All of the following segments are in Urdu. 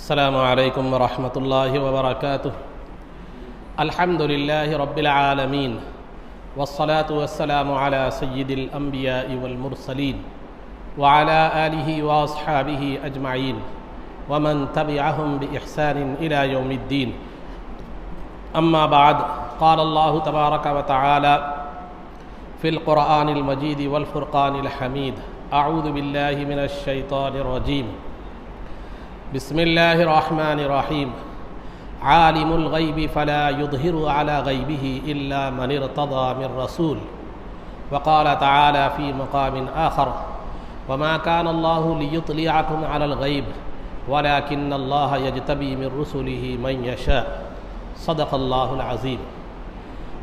السلام علیکم ورحمۃ اللہ وبرکاتہ۔ الحمد للہ رب العالمین والصلاة والسلام علی سید الانبیاء والمرسلین وعلی آلہ واصحابہ اجمعین ومن تبعہم بإحسان الی یوم الدین۔ اما بعد، قال اللہ تبارک وتعالی فی القرآن المجید والفرقان الحمید۔ اعوذ باللہ من الشیطان الرجیم۔ بسم اللہ الرحمن الرحیم۔ عالم الغیب فلا یظہر علی غیبہ الا من ارتضی من رسول۔ وقال تعالی فی مقام آخر وما كان اللہ لیطلعکم علی الغیب ولکن اللہ یجتبی من رسلہ من یشاء۔ صدق اللہ العظیم۔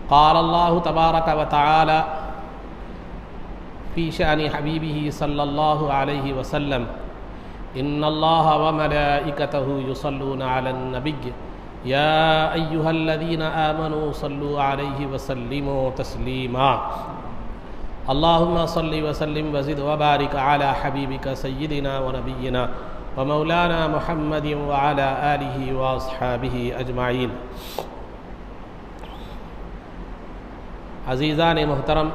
قال اللہ تبارک وتعالی فی شأن حبیبہ صلی اللہ علیہ وسلم ان اللہ وملائکتہ یصلون علی النبی یا ایہا الذین آمنوا صلوا علیہ وسلموا تسلیما۔ اللہم صل وسلم وزد وبارک علی حبیبک سیدنا ونبینا ومولانا محمد وعلی آلہ واصحابہ اجمعین۔ عزیزان محترم،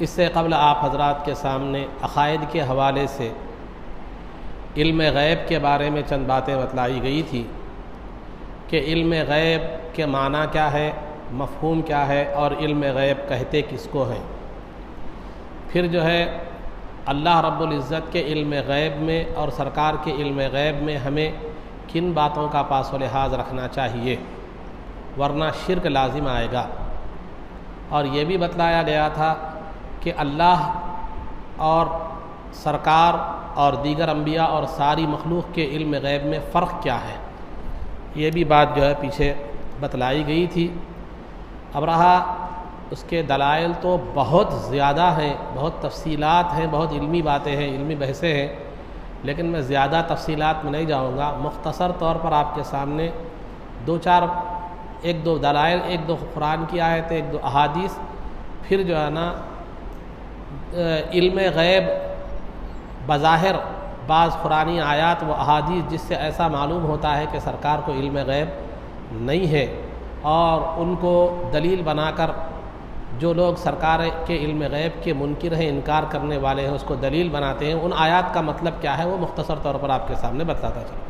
اس سے قبل آپ حضرات کے سامنے عقائد کے حوالے سے علم غیب کے بارے میں چند باتیں بتلائی گئی تھی کہ علم غیب کے معنی کیا ہے، مفہوم کیا ہے، اور علم غیب کہتے کس کو ہیں۔ پھر جو ہے اللہ رب العزت کے علم غیب میں اور سرکار کے علم غیب میں ہمیں کن باتوں کا پاس و لحاظ رکھنا چاہیے، ورنہ شرک لازم آئے گا۔ اور یہ بھی بتلایا گیا تھا کہ اللہ اور سرکار اور دیگر انبیاء اور ساری مخلوق کے علم غیب میں فرق کیا ہے، یہ بھی بات جو ہے پیچھے بتلائی گئی تھی۔ اب رہا اس کے دلائل تو بہت زیادہ ہیں، بہت تفصیلات ہیں، بہت علمی باتیں ہیں، علمی بحثیں ہیں، لیکن میں زیادہ تفصیلات میں نہیں جاؤں گا۔ مختصر طور پر آپ کے سامنے ایک دو دلائل، ایک دو قرآن کی آیتیں، ایک دو احادیث، پھر جو ہے نا علم غیب بظاہر بعض قرآنی آیات و احادیث جس سے ایسا معلوم ہوتا ہے کہ سرکار کو علم غیب نہیں ہے، اور ان کو دلیل بنا کر جو لوگ سرکار کے علم غیب کے منکر ہیں، انکار کرنے والے ہیں، اس کو دلیل بناتے ہیں۔ ان آیات کا مطلب کیا ہے وہ مختصر طور پر آپ کے سامنے بتاتا چلوں۔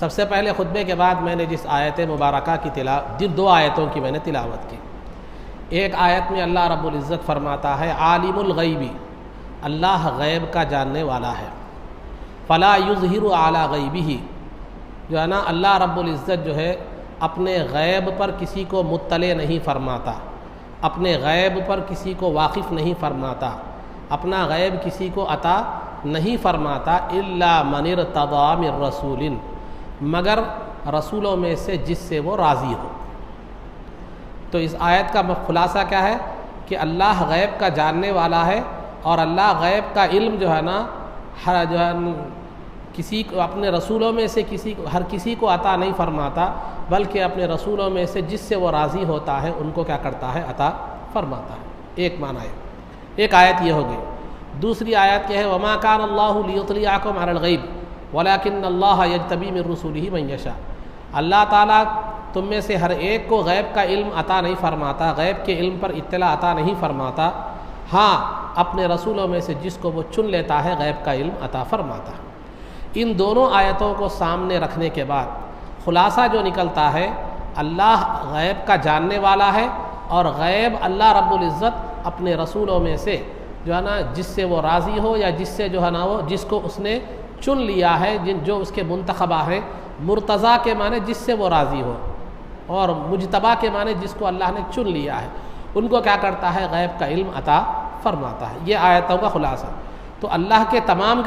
سب سے پہلے خطبے کے بعد میں نے جس آیت مبارکہ کی دو آیتوں کی میں نے تلاوت کی۔ ایک آیت میں اللہ رب العزت فرماتا ہے عالم الغیبی، اللہ غیب کا جاننے والا ہے، فلا یظہر علی غیبہ، جو ہے نا اللہ رب العزت جو ہے اپنے غیب پر کسی کو مطلع نہیں فرماتا، اپنے غیب پر کسی کو واقف نہیں فرماتا، اپنا غیب کسی کو عطا نہیں فرماتا، الا من ارتضی من رسول، مگر رسولوں میں سے جس سے وہ راضی ہو۔ تو اس آیت کا خلاصہ کیا ہے کہ اللہ غیب کا جاننے والا ہے، اور اللہ غیب کا علم جو ہے نا کسی کو اپنے رسولوں میں سے ہر کسی کو عطا نہیں فرماتا، بلکہ اپنے رسولوں میں سے جس سے وہ راضی ہوتا ہے ان کو کیا کرتا ہے، عطا فرماتا ہے۔ ایک معنی ہے، ایک آیت یہ ہو گئی۔ دوسری آیت کیا ہے وما كان اللہ لیطلعکم علی الغیب ولکن اللہ یجتبی من رسلہ من یشاء۔ اللہ تعالیٰ تم میں سے ہر ایک کو غیب کا علم عطا نہیں فرماتا، غیب کے علم پر اطلاع عطا نہیں فرماتا، ہاں اپنے رسولوں میں سے جس کو وہ چن لیتا ہے غیب کا علم عطا فرماتا ہے۔ ان دونوں آیتوں کو سامنے رکھنے کے بعد خلاصہ جو نکلتا ہے اللہ غیب کا جاننے والا ہے، اور غیب اللہ رب العزت اپنے رسولوں میں سے جو ہے نا جس سے وہ راضی ہو، یا جس سے جو ہے نا وہ جس کو اس نے چن لیا ہے، جو اس کے منتخبہ ہیں۔ مرتضیٰ کے معنی جس سے وہ راضی ہو، اور مجتبیٰ کے معنی جس کو اللہ نے چن لیا ہے، ان کو کیا کرتا ہے، غیب کا علم عطا فرماتا ہے۔ یہ آیتوں کا خلاصہ۔ تو اللہ کے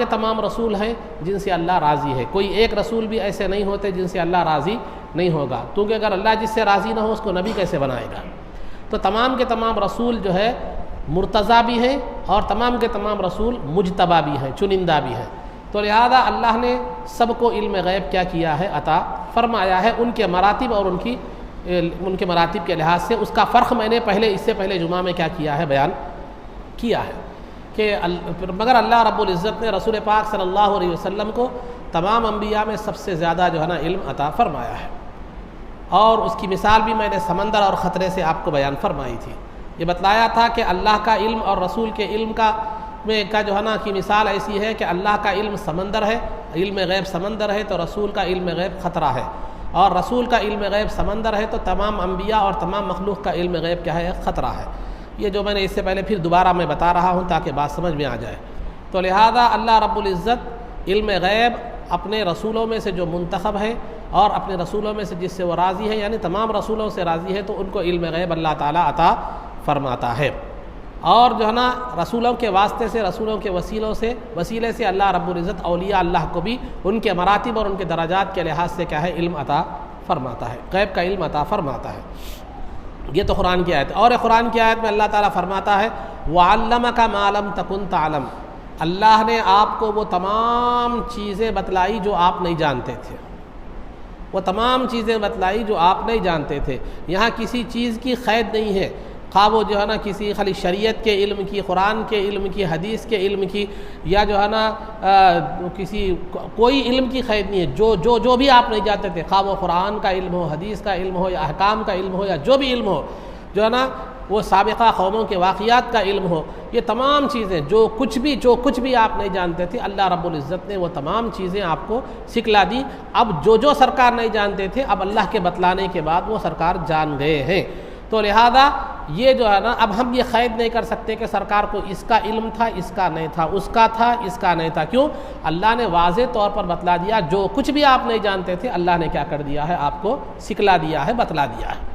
تمام رسول ہیں جن سے اللہ راضی ہے، کوئی ایک رسول بھی ایسے نہیں ہوتے جن سے اللہ راضی نہیں ہوگا، کیونکہ اگر اللہ جس سے راضی نہ ہو اس کو نبی کیسے بنائے گا۔ تو تمام کے تمام رسول جو ہے مرتضیٰ بھی ہیں، اور تمام کے تمام رسول مجتبیٰ بھی ہیں، چنندہ بھی ہیں۔ تو لہذا اللہ نے سب کو علم غیب کیا کیا ہے، عطا فرمایا ہے، ان کے مراتب اور ان کے مراتب کے لحاظ سے۔ اس کا فرق میں نے اس سے پہلے جمعہ میں کیا کیا ہے، بیان کیا ہے۔ کہ مگر اللہ رب العزت نے رسول پاک صلی اللہ علیہ وسلم کو تمام انبیاء میں سب سے زیادہ جو ہے نا علم عطا فرمایا ہے، اور اس کی مثال بھی میں نے سمندر اور خطرے سے آپ کو بیان فرمائی تھی۔ یہ بتلایا تھا کہ اللہ کا علم اور رسول کے علم کا جو ہے نا کی مثال ایسی ہے کہ اللہ کا علم سمندر ہے، علم غیب سمندر ہے، تو رسول کا علم غیب خطرہ ہے، اور رسول کا علم غیب سمندر ہے تو تمام انبیاء اور تمام مخلوق کا علم غیب کیا ہے؟ خطرہ ہے۔ یہ جو میں نے اس سے پہلے پھر دوبارہ میں بتا رہا ہوں تاکہ بات سمجھ میں آ جائے۔ تو لہذا اللہ رب العزت علم غیب اپنے رسولوں میں سے جو منتخب ہے اور اپنے رسولوں میں سے جس سے وہ راضی ہے، یعنی تمام رسولوں سے راضی ہے، تو ان کو علم غیب اللہ تعالیٰ عطا فرماتا ہے۔ اور جو ہے نا رسولوں کے واسطے سے، رسولوں کے وسیلے سے اللہ رب العزت اولیاء اللہ کو بھی ان کے مراتب اور ان کے درجات کے لحاظ سے کیا ہے؟ علم عطا فرماتا ہے، غیب کا علم عطا فرماتا ہے۔ یہ تو قرآن کی آیت ہے۔ اور قرآن کی آیت میں اللہ تعالیٰ فرماتا ہے وَعَلَّمَكَ مَا لَمْ تَكُنْ تَعْلَمْ، اللہ نے آپ کو وہ تمام چیزیں بتلائی جو آپ نہیں جانتے تھے، وہ تمام چیزیں بتلائی جو آپ نہیں جانتے تھے۔ یہاں کسی چیز کی قید نہیں ہے، خواہ وہ جو ہے نا کسی خالی شریعت کے علم کی، قرآن کے علم کی، حدیث کے علم کی، یا جو ہے نا کسی کوئی علم کی قید نہیں ہے۔ جو بھی آپ نہیں جانتے تھے، خواہ وہ قرآن کا علم ہو، حدیث کا علم ہو، یا احکام کا علم ہو، یا جو بھی علم ہو، جو ہے نا وہ سابقہ قوموں کے واقعات کا علم ہو، یہ تمام چیزیں جو کچھ بھی آپ نہیں جانتے تھے، اللہ رب العزت نے وہ تمام چیزیں آپ کو سکھلا دی۔ اب جو سرکار نہیں جانتے تھے، اب اللہ کے بتلانے کے بعد وہ سرکار جان گئے ہیں۔ تو لہذا یہ جو ہے نا اب ہم یہ قید نہیں کر سکتے کہ سرکار کو اس کا علم تھا، اس کا نہیں تھا، اس کا تھا، اس کا نہیں تھا۔ کیوں؟ اللہ نے واضح طور پر بتلا دیا، جو کچھ بھی آپ نہیں جانتے تھے اللہ نے کیا کر دیا ہے؟ آپ کو سکھلا دیا ہے، بتلا دیا ہے۔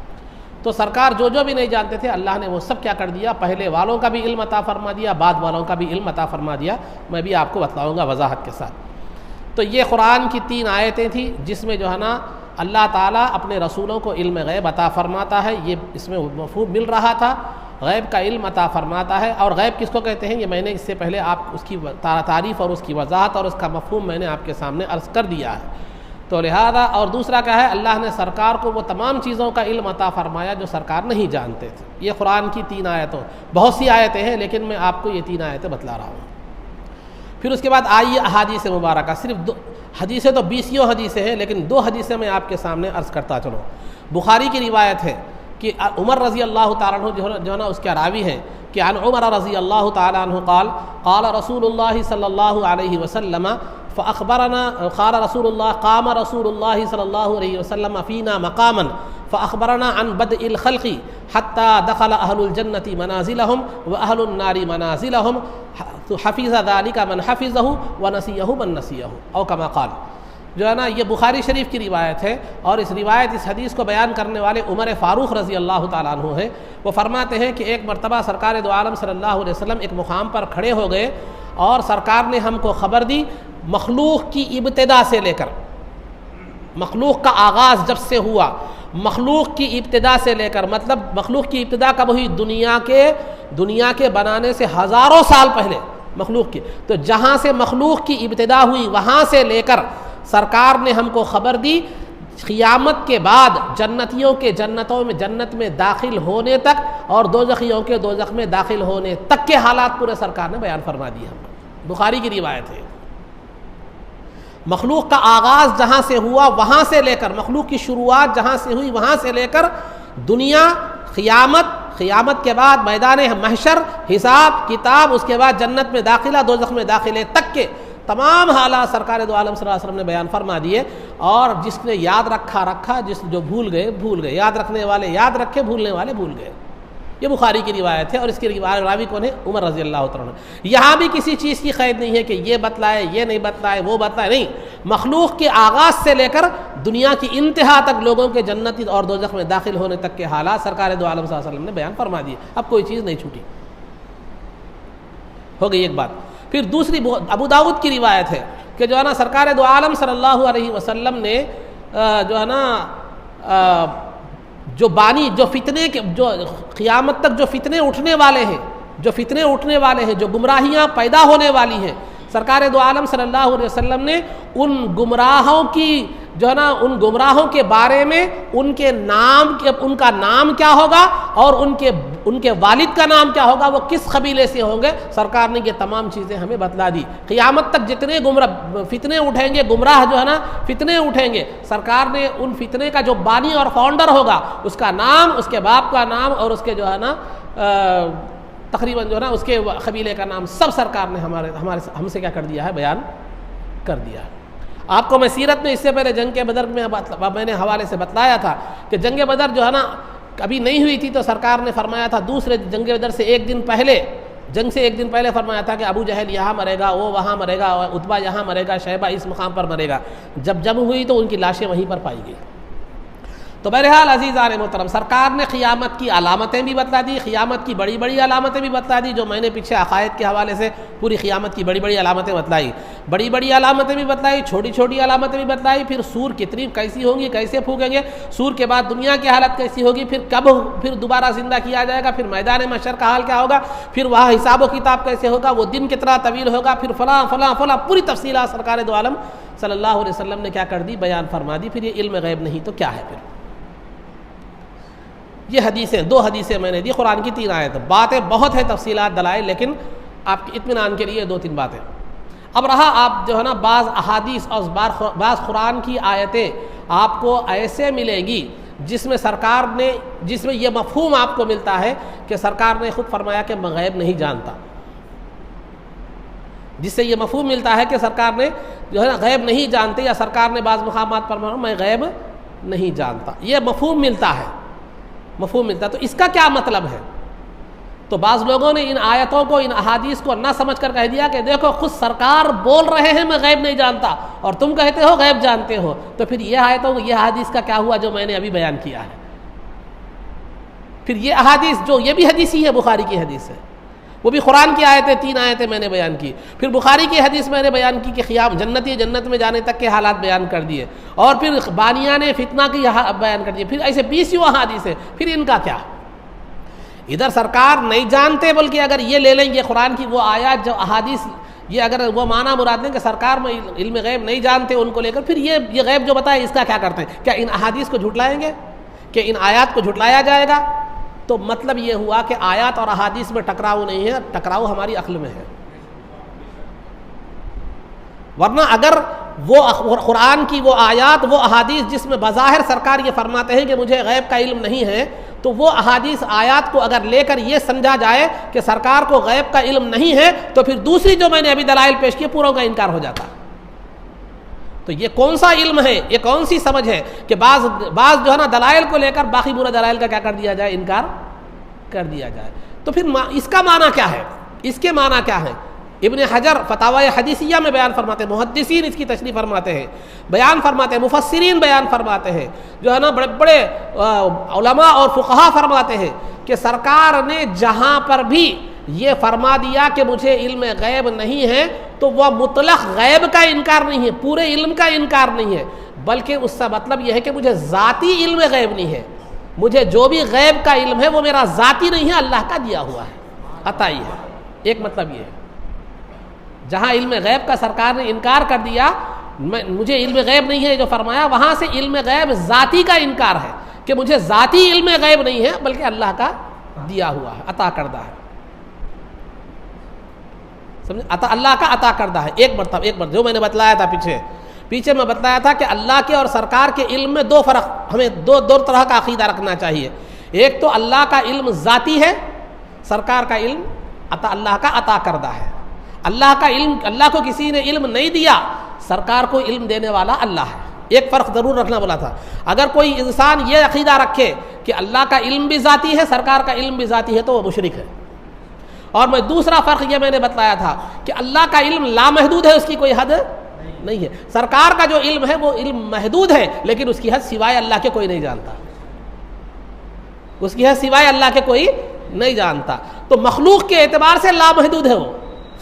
تو سرکار جو بھی نہیں جانتے تھے اللہ نے وہ سب کیا کر دیا؟ پہلے والوں کا بھی علم عطا فرما دیا، بعد والوں کا بھی علم عطا فرما دیا۔ میں بھی آپ کو بتلاؤں گا وضاحت کے ساتھ۔ تو یہ قرآن کی 3 آیتیں تھیں جس میں جو ہے نا اللہ تعالیٰ اپنے رسولوں کو علم غیب عطا فرماتا ہے، یہ اس میں مفہوم مل رہا تھا، غیب کا علم عطا فرماتا ہے۔ اور غیب کس کو کہتے ہیں؟ یہ میں نے اس سے پہلے آپ اس کی تعریف اور اس کی وضاحت اور اس کا مفہوم میں نے آپ کے سامنے عرض کر دیا ہے۔ تو لہذا اور دوسرا کیا ہے؟ اللہ نے سرکار کو وہ تمام چیزوں کا علم عطا فرمایا جو سرکار نہیں جانتے تھے۔ یہ قرآن کی 3 آیتوں، بہت سی آیتیں ہیں لیکن میں آپ کو یہ 3 آیتیں بتلا رہا ہوں۔ پھر اس کے بعد آئیے احادیث مبارکہ، صرف 2 حدیثیں تو 20 حدیثیں ہیں لیکن 2 حدیثیں میں آپ کے سامنے عرض کرتا چلوں۔ بخاری کی روایت ہے کہ عمر رضی اللہ تعالیٰ عنہ جو ہے نا اس کے راوی ہیں کہ عن عمر رضی اللہ تعالیٰ عنہ قال رسول اللہ صلی اللہ علیہ وسلم فأخبرنا قال رسول اللہ قام رسول اللہ صلی اللہ علیہ وسلم فینا مقاما فأخبرنا عن بدء الخلق حتى دخل أهل الجنة منازلهم وأهل النار منازلهم حفظ ذلك من حفظه ونسيه من نسيه او كما قال۔ جو ہے نا یہ بخاری شریف کی روایت ہے، اور اس حدیث کو بیان کرنے والے عمر فاروق رضی اللہ تعالیٰ عنہ ہیں۔ وہ فرماتے ہیں کہ ایک مرتبہ سرکار دو عالم صلی اللہ علیہ وسلم ایک مقام پر کھڑے ہو گئے اور سرکار نے ہم کو خبر دی مخلوق کی ابتدا سے لے کر، مخلوق کا آغاز جب سے ہوا، مخلوق کی ابتدا سے لے کر، مطلب مخلوق کی ابتدا کب ہوئی؟ دنیا کے بنانے سے ہزاروں سال پہلے مخلوق کی، تو جہاں سے مخلوق کی ابتدا ہوئی وہاں سے لے کر سرکار نے ہم کو خبر دی قیامت کے بعد جنتیوں کے جنت میں داخل ہونے تک اور دوزخیوں کے دوزخ میں داخل ہونے تک کے حالات پورے سرکار نے بیان فرما دیے ہم کو۔ بخاری کی روایت ہے، مخلوق کا آغاز جہاں سے ہوا وہاں سے لے کر، مخلوق کی شروعات جہاں سے ہوئی وہاں سے لے کر دنیا، قیامت کے بعد میدان محشر، حساب کتاب، اس کے بعد جنت میں داخلہ، دوزخ میں داخلے تک کے تمام حالات سرکار دو عالم صلی اللہ علیہ وسلم نے بیان فرما دیے۔ اور جس نے یاد رکھا، جو بھول گئے، یاد رکھنے والے یاد رکھے، بھولنے والے بھول گئے۔ یہ بخاری کی روایت ہے، اور اس کی راوی کون ہے؟ عمر رضی اللہ عنہ۔ یہاں بھی کسی چیز کی قید نہیں ہے کہ یہ بتلائے، یہ نہیں بتلائے، وہ بتلائے، نہیں، مخلوق کے آغاز سے لے کر دنیا کی انتہا تک لوگوں کے جنت اور دوزخ میں داخل ہونے تک کے حالات سرکار دو عالم صلی اللہ علیہ وسلم نے بیان فرما دیے۔ اب کوئی چیز نہیں چھوٹی۔ ہو گئی ایک بات۔ پھر دوسری ابو داؤد کی روایت ہے کہ جو ہے نا سرکار دو عالم صلی اللہ علیہ وسلم نے جو ہے نا جو فتنے کے، جو قیامت تک جو فتنے اٹھنے والے ہیں، جو گمراہیاں پیدا ہونے والی ہیں، سرکار دو عالم صلی اللہ علیہ وسلم نے ان گمراہوں کی جو ہے نا ان گمراہوں کے بارے میں ان کا نام کیا ہوگا اور ان کے والد کا نام کیا ہوگا, وہ کس قبیلے سے ہوں گے. سرکار نے یہ تمام چیزیں ہمیں بتلا دی. قیامت تک جتنے فتنے اٹھیں گے, گمراہ جو ہے نا فتنے اٹھیں گے, سرکار نے ان فتنے کا جو بانی اور فاؤنڈر ہوگا اس کا نام, اس کے باپ کا نام اور اس کے جو ہے نا تقریباً جو ہے نا اس کے قبیلے کا نام سب سرکار نے ہم سے کیا کر دیا ہے, بیان کر دیا ہے. آپ کو میں سیرت میں اس سے پہلے جنگ بدر میں نے حوالے سے بتلایا تھا کہ جنگ بدر جو ہے نا کبھی نہیں ہوئی تھی, تو سرکار نے فرمایا تھا دوسرے جنگ بدر سے ایک دن پہلے, جنگ سے ایک دن پہلے فرمایا تھا کہ ابو جہل یہاں مرے گا, وہ وہاں مرے گا, عتبہ یہاں مرے گا, شیبہ اس مقام پر مرے گا. جب جنگ ہوئی تو ان کی لاشیں وہیں پر پائی گئی. تو بہرحال عزیزان محترم, سرکار نے قیامت کی علامتیں بھی بتلا دی, قیامت کی بڑی بڑی علامتیں بھی بتلا دی, جو میں نے پیچھے عقائد کے حوالے سے پوری قیامت کی بڑی بڑی علامتیں بتلائی. بڑی بڑی علامتیں بھی بتلائی, چھوٹی چھوٹی علامتیں بھی بتلائی. پھر سور کیسی ہوں گی, کیسے پھونکیں گے, سور کے بعد دنیا کی حالت کیسی ہوگی, پھر دوبارہ زندہ کیا جائے گا, پھر میدان محشر کا حال کیا ہوگا, پھر وہاں حساب و کتاب کیسے ہوگا, وہ دن کتنا طویل ہوگا, پھر فلاں فلاں فلاں پوری تفصیلات سرکار دو عالم صلی اللہ علیہ وسلم نے کیا کر دی, بیان فرما دی. پھر یہ علم غیب نہیں تو کیا ہے. پھر یہ حدیثیں, 2 حدیثیں میں نے دی, قرآن کی 3 آیت. باتیں بہت ہیں, تفصیلات دلائل, لیکن آپ کے اطمینان کے لیے 2-3 باتیں. اب رہا آپ جو ہے نا بعض احادیث اور بعض قرآن کی آیتیں آپ کو ایسے ملے گی جس میں سرکار نے, جس میں یہ مفہوم آپ کو ملتا ہے کہ سرکار نے خود فرمایا کہ میں غیب نہیں جانتا, جس سے یہ مفہوم ملتا ہے کہ سرکار نے جو ہے نا غیب نہیں جانتے, یا سرکار نے بعض مقامات پر میں غیب نہیں جانتا, یہ مفہوم ملتا ہے. تو اس کا کیا مطلب ہے؟ تو بعض لوگوں نے ان آیتوں کو, ان احادیث کو نہ سمجھ کر کہہ دیا کہ دیکھو خود سرکار بول رہے ہیں میں غیب نہیں جانتا, اور تم کہتے ہو غیب جانتے ہو. تو پھر یہ آیتوں, یہ احادیث کا کیا ہوا جو میں نے ابھی بیان کیا ہے؟ پھر یہ احادیث جو, یہ بھی حدیث ہی ہے, بخاری کی حدیث ہے, وہ بھی قرآن کی آیتیں, 3 آیتیں میں نے بیان کی. پھر بخاری کی حدیث میں نے بیان کی کہ قیام جنت میں جانے تک کے حالات بیان کر دیے, اور پھر بانیان فتنہ کی بیان کر دیے. پھر ایسے 20 احادیث ہیں. پھر ان کا کیا؟ ادھر سرکار نہیں جانتے, بلکہ اگر یہ لے لیں, یہ قرآن کی وہ آیات جو احادیث, یہ اگر وہ معنی مراد لیں کہ سرکار میں علم غیب نہیں جانتے, ان کو لے کر پھر یہ غیب جو بتایا اس کا کیا کرتے ہیں؟ کیا ان احادیث کو جھٹلائیں گے, کہ ان آیات کو جھٹلایا جائے گا؟ تو مطلب یہ ہوا کہ آیات اور احادیث میں ٹکراؤ نہیں ہے, ٹکراؤ ہماری عقل میں ہے. ورنہ اگر وہ قرآن کی وہ آیات, وہ احادیث جس میں بظاہر سرکار یہ فرماتے ہیں کہ مجھے غیب کا علم نہیں ہے, تو وہ احادیث آیات کو اگر لے کر یہ سمجھا جائے کہ سرکار کو غیب کا علم نہیں ہے, تو پھر دوسری جو میں نے ابھی دلائل پیش کی پوروں کا انکار ہو جاتا. تو یہ کون سا علم ہے, یہ کون سی سمجھ ہے کہ بعض جو ہے نا دلائل کو لے کر باقی پورا دلائل کا کیا کر دیا جائے, انکار کر دیا جائے. تو پھر اس کا معنی کیا ہے, اس کے معنی کیا ہے؟ ابن حجر فتاوی حدیثیہ میں بیان فرماتے ہیں, محدثین اس کی تشریح فرماتے ہیں, بیان فرماتے ہیں, مفسرین بیان فرماتے ہیں, جو ہے نا بڑے بڑے علماء اور فقہا فرماتے ہیں کہ سرکار نے جہاں پر بھی یہ فرما دیا کہ مجھے علم غیب نہیں ہے, تو وہ مطلق غیب کا انکار نہیں ہے, پورے علم کا انکار نہیں ہے, بلکہ اس کا مطلب یہ ہے کہ مجھے ذاتی علم غیب نہیں ہے, مجھے جو بھی غیب کا علم ہے وہ میرا ذاتی نہیں ہے, اللہ کا دیا ہوا ہے, عطائی ہے. ایک مطلب یہ ہے, جہاں علم غیب کا سرکار نے انکار کر دیا, مجھے علم غیب نہیں ہے جو فرمایا, وہاں سے علم غیب ذاتی کا انکار ہے کہ مجھے ذاتی علم غیب نہیں ہے, بلکہ اللہ کا دیا ہوا ہے, عطا کردہ ہے. اللہ کا عطا کردہ ہے. ایک مرتبہ جو میں نے بتلایا تھا پیچھے میں بتلایا تھا کہ اللہ کے اور سرکار کے علم میں 2 فرق, ہمیں دو طرح کا عقیدہ رکھنا چاہیے. ایک تو اللہ کا علم ذاتی ہے, سرکار کا علم اللہ کا عطا کردہ ہے. اللہ کا علم, اللہ کو کسی نے علم نہیں دیا, سرکار کو علم دینے والا اللہ ہے. ایک فرق ضرور رکھنا بولا تھا. اگر کوئی انسان یہ عقیدہ رکھے کہ اللہ کا علم بھی ذاتی ہے, سرکار کا علم بھی ذاتی ہے, تو وہ مشرک ہے. اور میں دوسرا فرق یہ میں نے بتلایا تھا کہ اللہ کا علم لامحدود ہے, اس کی کوئی حد نہیں ہے. سرکار کا جو علم ہے وہ علم محدود ہے, لیکن اس کی حد سوائے اللہ کے کوئی نہیں جانتا, اس کی حد سوائے اللہ کے کوئی نہیں جانتا. تو مخلوق کے اعتبار سے لامحدود ہے, وہ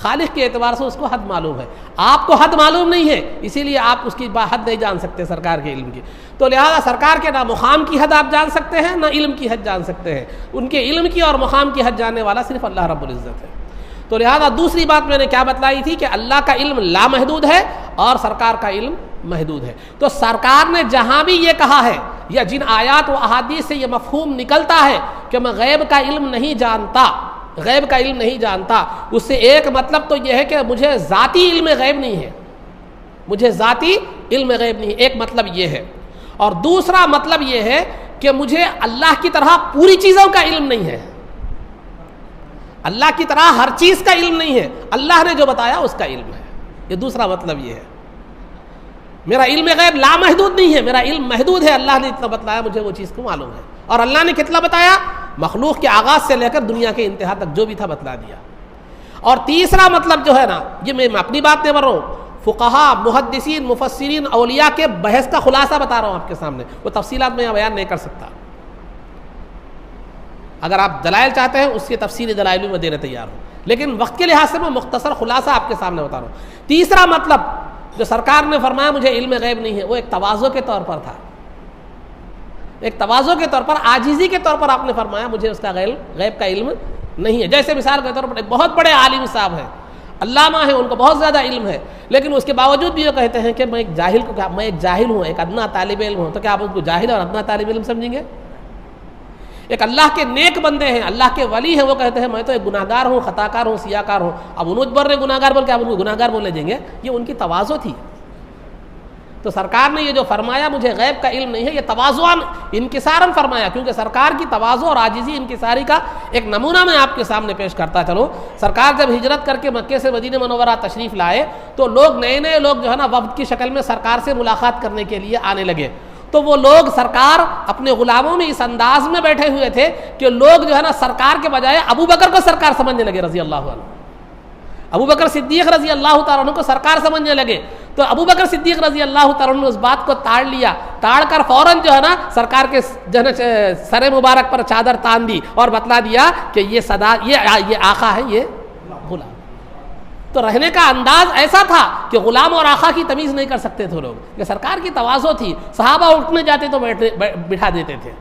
خالق کے اعتبار سے اس کو حد معلوم ہے. آپ کو حد معلوم نہیں ہے, اسی لیے آپ اس کی حد نہیں جان سکتے سرکار کے علم کی. تو لہذا سرکار کے نہ مقام کی حد آپ جان سکتے ہیں, نہ علم کی حد جان سکتے ہیں. ان کے علم کی اور مقام کی حد جاننے والا صرف اللہ رب العزت ہے. تو لہذا دوسری بات میں نے کیا بتلائی تھی کہ اللہ کا علم لامحدود ہے اور سرکار کا علم محدود ہے. تو سرکار نے جہاں بھی یہ کہا ہے یا جن آیات و احادیث سے یہ مفہوم نکلتا ہے کہ میں غیب کا علم نہیں جانتا، غیب کا علم نہیں جانتا، اس سے ایک مطلب تو یہ ہے کہ مجھے ذاتی علم غیب نہیں ہے، مجھے ذاتی علم غیب نہیں ہے، ایک مطلب یہ ہے۔ اور دوسرا مطلب یہ ہے کہ مجھے اللہ کی طرح پوری چیزوں کا علم نہیں ہے، اللہ کی طرح ہر چیز کا علم نہیں ہے، اللہ نے جو بتایا اس کا علم ہے، یہ دوسرا مطلب یہ ہے۔ میرا علم غیب لامحدود نہیں ہے، میرا علم محدود ہے، اللہ نے اتنا بتلایا مجھے وہ چیز کو معلوم ہے، اور اللہ نے کتنا بتایا؟ مخلوق کے آغاز سے لے کر دنیا کے انتہا تک جو بھی تھا بتلا دیا۔ اور تیسرا مطلب جو ہے نا، یہ میں اپنی بات نہیں بول رہا ہوں، فقہا، محدثین، مفسرین، اولیاء کے بحث کا خلاصہ بتا رہا ہوں آپ کے سامنے، وہ تفصیلات میں یہاں بیان نہیں کر سکتا۔ اگر آپ دلائل چاہتے ہیں اس کے تفصیلی دلائل بھی میں دینے تیار ہوں، لیکن وقت کے لحاظ سے میں مختصر خلاصہ آپ کے سامنے بتا رہا ہوں۔ تیسرا مطلب جو سرکار نے فرمایا مجھے علم غیب نہیں ہے، وہ ایک تواضع کے طور پر تھا، ایک تواضع کے طور پر، عاجزی کے طور پر آپ نے فرمایا مجھے اس کا غیب کا علم نہیں ہے۔ جیسے مثال کے طور پر بہت بڑے عالم صاحب ہیں، علامہ ہیں، ان کو بہت زیادہ علم ہے، لیکن اس کے باوجود بھی یہ کہتے ہیں کہ میں ایک جاہل ہوں، ایک ادنا طالب علم ہوں، تو کیا آپ اس کو جاہل اور ادنا طالب علم سمجھیں گے؟ ایک اللہ کے نیک بندے ہیں، اللہ کے ولی ہیں، وہ کہتے ہیں میں تو ایک گناہگار ہوں، خطا کار ہوں، سیاہ کار ہوں، اب انہوں بر گناہگار بول کے آپ ان کو گناہگار بولے دیں گے؟ یہ ان کی تواضع تھی۔ تو سرکار نے یہ جو فرمایا مجھے غیب کا علم نہیں ہے، یہ تواضعاً انکساراً فرمایا، کیونکہ سرکار کی تواضع اور عاجزی انکساری کا ایک نمونہ میں آپ کے سامنے پیش کرتا چلوں۔ سرکار جب ہجرت کر کے مکے سے مدینہ منورہ تشریف لائے تو لوگ، نئے لوگ جو ہے نا وفد کی شکل میں سرکار سے ملاقات کرنے کے لیے آنے لگے، تو وہ لوگ سرکار اپنے غلاموں میں اس انداز میں بیٹھے ہوئے تھے کہ لوگ جو ہے نا سرکار کے بجائے ابو بکر کو سرکار سمجھنے لگے رضی اللہ عنہ، ابو بکر صدیق رضی اللہ تعالیٰ عنہ کو سرکار سمجھنے لگے۔ تو ابو بکر صدیق رضی اللہ تعالیٰ عنہ نے اس بات کو تاڑ لیا، تاڑ کر فوراً جو ہے نا سرکار کے سر مبارک پر چادر تان دی اور بتلا دیا کہ یہ صدا، یہ آقا ہے، یہ غلام۔ تو رہنے کا انداز ایسا تھا کہ غلام اور آقا کی تمیز نہیں کر سکتے تھے لوگ، یہ سرکار کی تواضع تھی، صحابہ اٹھنے جاتے تو بٹھا دیتے تھے۔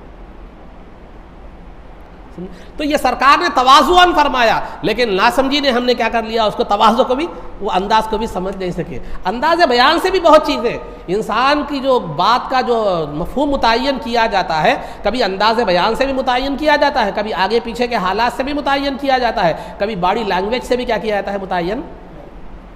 تو یہ سرکار نے تواضعاً فرمایا، لیکن ناسمجھی نے ہم نے کیا کر لیا، اس کو تواضع کو بھی، وہ انداز کو بھی سمجھ نہیں سکے۔ انداز بیان سے بھی بہت چیزیں، انسان کی جو بات کا جو مفہوم متعین کیا جاتا ہے، کبھی انداز بیان سے بھی متعین کیا جاتا ہے، کبھی آگے پیچھے کے حالات سے بھی متعین کیا جاتا ہے، کبھی باڈی لینگویج سے بھی کیا کیا جاتا ہے، متعین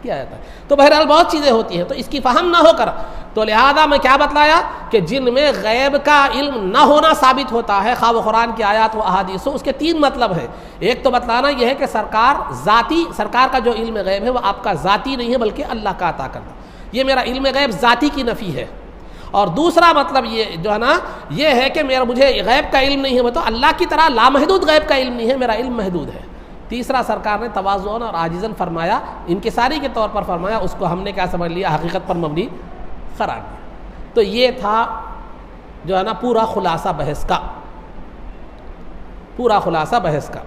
کیا جاتا ہے۔ تو بہرحال بہت چیزیں ہوتی ہیں، تو اس کی فہم نہ ہو کر، تو لہذا میں کیا بتلایا کہ جن میں غیب کا علم نہ ہونا ثابت ہوتا ہے، خواہ وہ قرآن کی آیات و احادیث ہو، اس کے تین مطلب ہیں۔ ایک تو بتلانا یہ ہے کہ سرکار کا جو علم غیب ہے وہ آپ کا ذاتی نہیں ہے بلکہ اللہ کا عطا کرنا، یہ میرا علم غیب ذاتی کی نفی ہے۔ اور دوسرا مطلب یہ جو ہے نا، یہ ہے کہ مجھے غیب کا علم نہیں ہے، وہ تو اللہ کی طرح لامحدود غیب کا علم نہیں ہے، میرا علم محدود ہے۔ تیسرا سرکار نے تواضعاً اور عاجزاً فرمایا، انکساری کے طور پر فرمایا، اس کو ہم نے کیا سمجھ لیا، حقیقت پر مبنی قرار دیا۔ تو یہ تھا جو ہے نا پورا خلاصہ بحث کا، پورا خلاصہ بحث کا،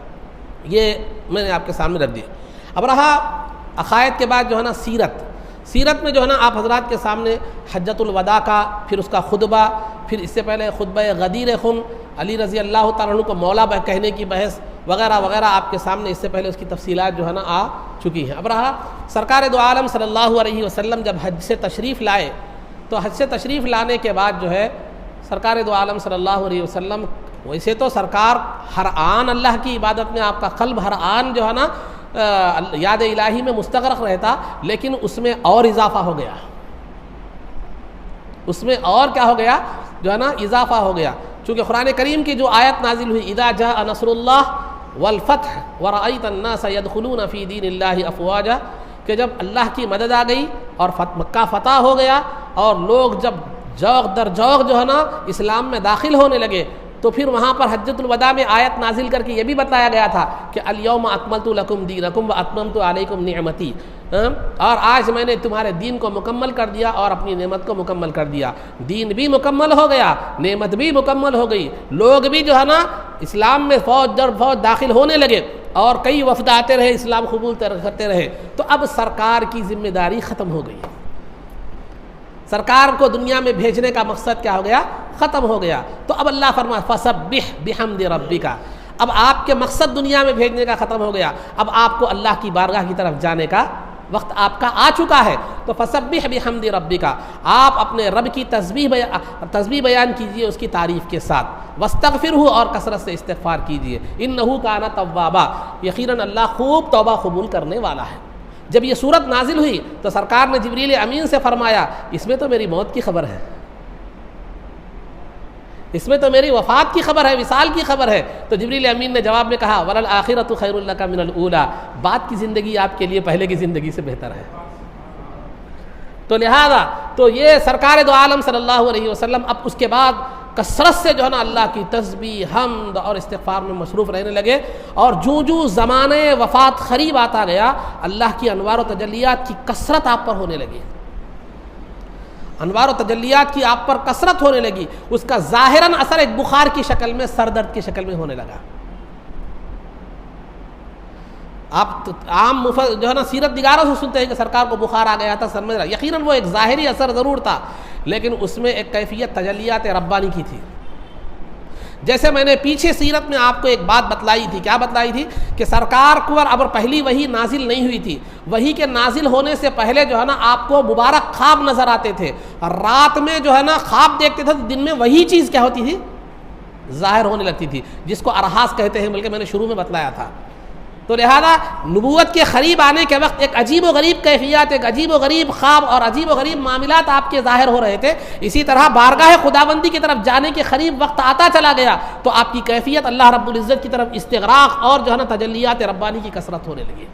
یہ میں نے آپ کے سامنے رکھ دیا۔ اب رہا عقائد کے بعد جو ہے نا سیرت میں جو ہے نا آپ حضرات کے سامنے حجۃ الوداع کا، پھر اس کا خطبہ، پھر اس سے پہلے خطبہ غدیر خم، علی رضی اللہ تعالیٰ عنہ کو مولا کہنے کی بحث وغیرہ وغیرہ آپ کے سامنے اس سے پہلے اس کی تفصیلات جو ہے نا آ چکی ہیں۔ اب رہا سرکار دو عالم صلی اللہ علیہ وسلم جب حج سے تشریف لائے، تو حج سے تشریف لانے کے بعد جو ہے سرکار دو عالم صلی اللہ علیہ وسلم، ویسے تو سرکار ہر آن اللہ کی عبادت میں، آپ کا قلب ہر آن جو ہے نا یاد الہی میں مستغرق رہتا، لیکن اس میں اور اضافہ ہو گیا، اس میں اور کیا ہو گیا جو ہے نا اضافہ ہو گیا، چونکہ قرآن کریم کی جو آیت نازل ہوئی، اذا جاء نصر اللہ والفتح ورأیت الناس يدخلون فی دین اللہ افواجا، کہ جب اللہ کی مدد آ گئی اور مکہ فتح ہو گیا اور لوگ جب جوق در جوق جو ہے نا اسلام میں داخل ہونے لگے، تو پھر وہاں پر حجۃ الوداع میں آیت نازل کر کے یہ بھی بتایا گیا تھا کہ الیوم اکملت لکم دینکم واتممت علیکم نعمتی، اور آج میں نے تمہارے دین کو مکمل کر دیا اور اپنی نعمت کو مکمل کر دیا، دین بھی مکمل ہو گیا، نعمت بھی مکمل ہو گئی، لوگ بھی جو ہے نا اسلام میں فوج در فوج داخل ہونے لگے، اور کئی وفد آتے رہے، اسلام قبول کرتے رہے۔ تو اب سرکار کی ذمہ داری ختم ہو گئی، سرکار کو دنیا میں بھیجنے کا مقصد کیا ہو گیا، ختم ہو گیا۔ تو اب اللہ فرماتا فسبح بحمد ربک، اب آپ کے مقصد دنیا میں بھیجنے کا ختم ہو گیا، اب آپ کو اللہ کی بارگاہ کی طرف جانے کا وقت آپ کا آ چکا ہے، تو فسبح بحمد ربک، آپ اپنے رب کی تسبیح بیان کیجئے اس کی تعریف کے ساتھ، واستغفرہ، اور کثرت سے استغفار کیجئے، انہ کان توابا، یقیناً اللہ خوب توبہ قبول کرنے والا ہے۔ جب یہ صورت نازل ہوئی تو سرکار نے جبریل امین سے فرمایا اس میں تو میری موت کی خبر ہے، اس میں تو میری وفات کی خبر ہے، وصال کی خبر ہے۔ تو جبریل امین نے جواب میں کہا وَلَلْآخِرَةُ خَيْرٌ لَكَ مِنَ الْأُولَىٰ، بعد کی زندگی آپ کے لیے پہلے کی زندگی سے بہتر ہے۔ تو لہذا تو یہ سرکار دو عالم صلی اللہ علیہ وسلم اب اس کے بعد کثرت سے جو ہے نا اللہ کی تسبیح، حمد اور استغفار میں مصروف رہنے لگے، اور جو زمانے وفات قریب آتا گیا اللہ کی انوار و تجلیات کی کثرت آپ پر ہونے لگی، انوار و تجلیات کی آپ پر کثرت ہونے لگی، اس کا ظاہراً اثر ایک بخار کی شکل میں، سر درد کی شکل میں ہونے لگا۔ آپ عام جو ہے نا سیرت نگاروں سے سنتے ہیں کہ سرکار کو بخار آ گیا تھا، سر میں، یقیناً وہ ایک ظاہری اثر ضرور تھا، لیکن اس میں ایک کیفیت تجلیات ربانی کی تھی۔ جیسے میں نے پیچھے سیرت میں آپ کو ایک بات بتلائی تھی، کیا بتلائی تھی کہ سرکار کو اب پہلی وحی نازل نہیں ہوئی تھی، وحی کے نازل ہونے سے پہلے جو ہے نا آپ کو مبارک خواب نظر آتے تھے، رات میں جو ہے نا خواب دیکھتے تھے تو دن میں وہی چیز کیا ہوتی تھی، ظاہر ہونے لگتی تھی، جس کو ارحاس کہتے ہیں، بلکہ میں نے شروع میں بتلایا تھا۔ تو لہذا نبوت کے قریب آنے کے وقت ایک عجیب و غریب کیفیات، ایک عجیب و غریب خواب اور عجیب و غریب معاملات آپ کے ظاہر ہو رہے تھے۔ اسی طرح بارگاہ خداوندی کی طرف جانے کے قریب وقت آتا چلا گیا تو آپ کی کیفیت اللہ رب العزت کی طرف استغراق اور جو ہے نا تجلیات ربانی کی کثرت ہونے لگی،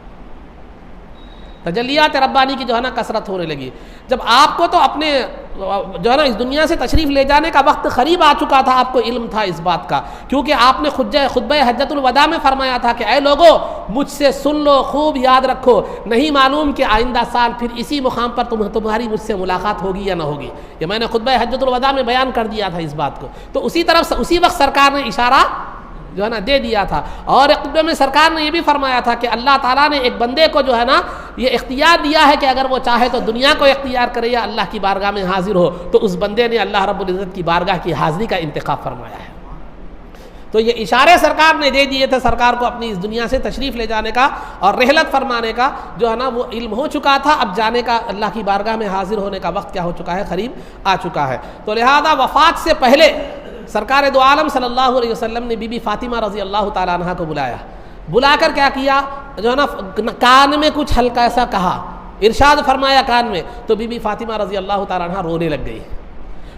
تجلیات ربانی کی جو ہے نا کثرت ہونے لگی۔ جب آپ کو تو اپنے جو ہے نا اس دنیا سے تشریف لے جانے کا وقت قریب آ چکا تھا، آپ کو علم تھا اس بات کا، کیونکہ آپ نے خطبہ حجۃ الوداع میں فرمایا تھا کہ اے لوگو مجھ سے سن لو، خوب یاد رکھو، نہیں معلوم کہ آئندہ سال پھر اسی مقام پر تمہاری مجھ سے ملاقات ہوگی یا نہ ہوگی۔ یہ میں نے خطبہ حجۃ الوداع میں بیان کر دیا تھا اس بات کو، تو اسی وقت سرکار نے اشارہ جو ہے نا دے دیا تھا، اور ایک خطبے میں سرکار نے یہ بھی فرمایا تھا کہ اللہ تعالیٰ نے ایک بندے کو جو ہے نا یہ اختیار دیا ہے کہ اگر وہ چاہے تو دنیا کو اختیار کرے یا اللہ کی بارگاہ میں حاضر ہو، تو اس بندے نے اللہ رب العزت کی بارگاہ کی حاضری کا انتخاب فرمایا ہے۔ تو یہ اشارے سرکار نے دے دیے تھے سرکار کو اپنی اس دنیا سے تشریف لے جانے کا اور رحلت فرمانے کا، جو ہے نا وہ علم ہو چکا تھا، اب جانے کا، اللہ کی بارگاہ میں حاضر ہونے کا وقت کیا ہو چکا ہے، قریب آ چکا ہے۔ تو لہذا وفات سے پہلے سرکار دو عالم صلی اللہ علیہ وسلم نے بی بی فاطمہ رضی اللہ تعالیٰ عنہ کو بلا کر کیا کیا، جو ہے نا کان میں کچھ ہلکا ایسا کہا، ارشاد فرمایا کان میں، تو بی بی فاطمہ رضی اللہ تعالیٰ عنہ رونے لگ گئی۔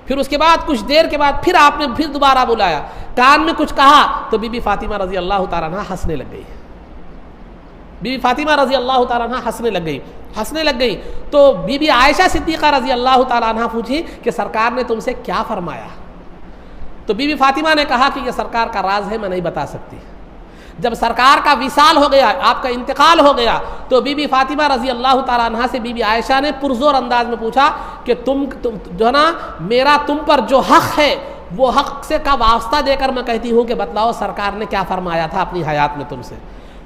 پھر اس کے بعد کچھ دیر کے بعد پھر آپ نے پھر دوبارہ بلایا، کان میں کچھ کہا، تو بی بی فاطمہ رضی اللہ تعالیٰ عنہ ہنسنے لگ گئی، بی بی فاطمہ رضی اللہ تعالیٰ عنہ ہنسنے لگ گئی۔ تو بی بی عائشہ صدیقہ رضی اللہ تعالیٰ عنہ پوچھی کہ سرکار نے تم سے کیا فرمایا؟ تو بی بی فاطمہ نے کہا کہ یہ سرکار کا راز ہے، میں نہیں بتا سکتی۔ جب سرکار کا وصال ہو گیا، آپ کا انتقال ہو گیا، تو بی بی فاطمہ رضی اللہ تعالیٰ عنہ سے بی بی عائشہ نے پرزور انداز میں پوچھا کہ تم جو ہے نا میرا تم پر جو حق ہے وہ حق سے کا واسطہ دے کر میں کہتی ہوں کہ بتلاؤ سرکار نے کیا فرمایا تھا اپنی حیات میں تم سے۔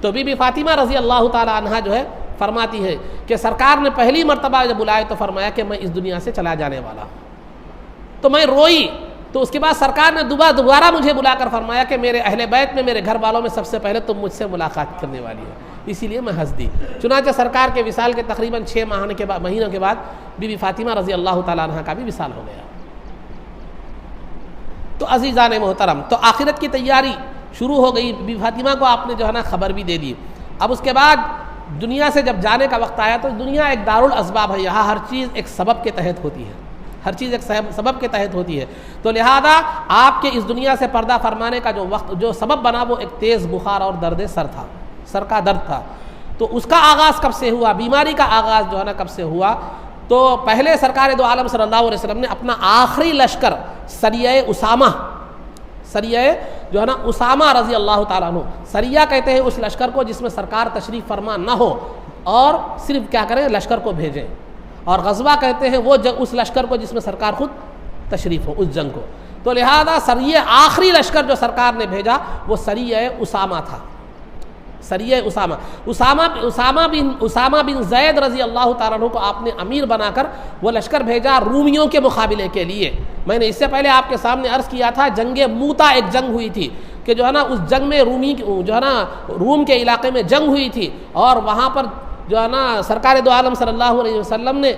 تو بی بی فاطمہ رضی اللہ تعالیٰ عنہ جو ہے فرماتی ہے کہ سرکار نے پہلی مرتبہ جب بلائے تو فرمایا کہ میں اس دنیا سے چلا جانے والا ہوں، تو میں روئی۔ تو اس کے بعد سرکار نے دوبارہ مجھے بلا کر فرمایا کہ میرے اہل بیت میں، میرے گھر والوں میں سب سے پہلے تم مجھ سے ملاقات کرنے والی ہو، اسی لیے میں ہنس دی۔ چنانچہ سرکار کے وصال کے تقریباً 6 مہینوں کے بعد بی بی فاطمہ رضی اللہ تعالیٰ عنہ کا بھی وصال ہو گیا۔ تو عزیزان محترم، تو آخرت کی تیاری شروع ہو گئی، بی بی فاطمہ کو آپ نے جو ہے نا خبر بھی دے دی۔ اب اس کے بعد دنیا سے جب جانے کا وقت آیا تو دنیا ایک دارالاسباب ہے، یہاں ہر چیز ایک سبب کے تحت ہوتی ہے، ہر چیز ایک سبب کے تحت ہوتی ہے۔ تو لہذا آپ کے اس دنیا سے پردہ فرمانے کا جو سبب بنا وہ ایک تیز بخار اور درد سر تھا، سر کا درد تھا۔ تو اس کا آغاز کب سے ہوا، بیماری کا آغاز جو ہے نا کب سے ہوا؟ تو پہلے سرکار دو عالم صلی اللہ علیہ وسلم نے اپنا آخری لشکر سریہ جو ہے نا اسامہ رضی اللہ تعالیٰ عنہ، سریہ کہتے ہیں اس لشکر کو جس میں سرکار تشریف فرما نہ ہو اور صرف کیا کریں لشکر کو بھیجیں، اور غزوہ کہتے ہیں وہ اس لشکر کو جس میں سرکار خود تشریف ہو، اس جنگ کو۔ تو لہذا سریہ آخری لشکر جو سرکار نے بھیجا وہ سریہ اسامہ تھا، سریہ اسامہ بن زید رضی اللہ تعالیٰ عنہ کو آپ نے امیر بنا کر وہ لشکر بھیجا رومیوں کے مقابلے کے لیے۔ میں نے اس سے پہلے آپ کے سامنے عرض کیا تھا جنگ موتا ایک جنگ ہوئی تھی کہ جو ہے نا اس جنگ میں روم کے علاقے میں جنگ ہوئی تھی، اور وہاں پر جو ہے نا سرکار دو عالم صلی اللہ علیہ وسلم نے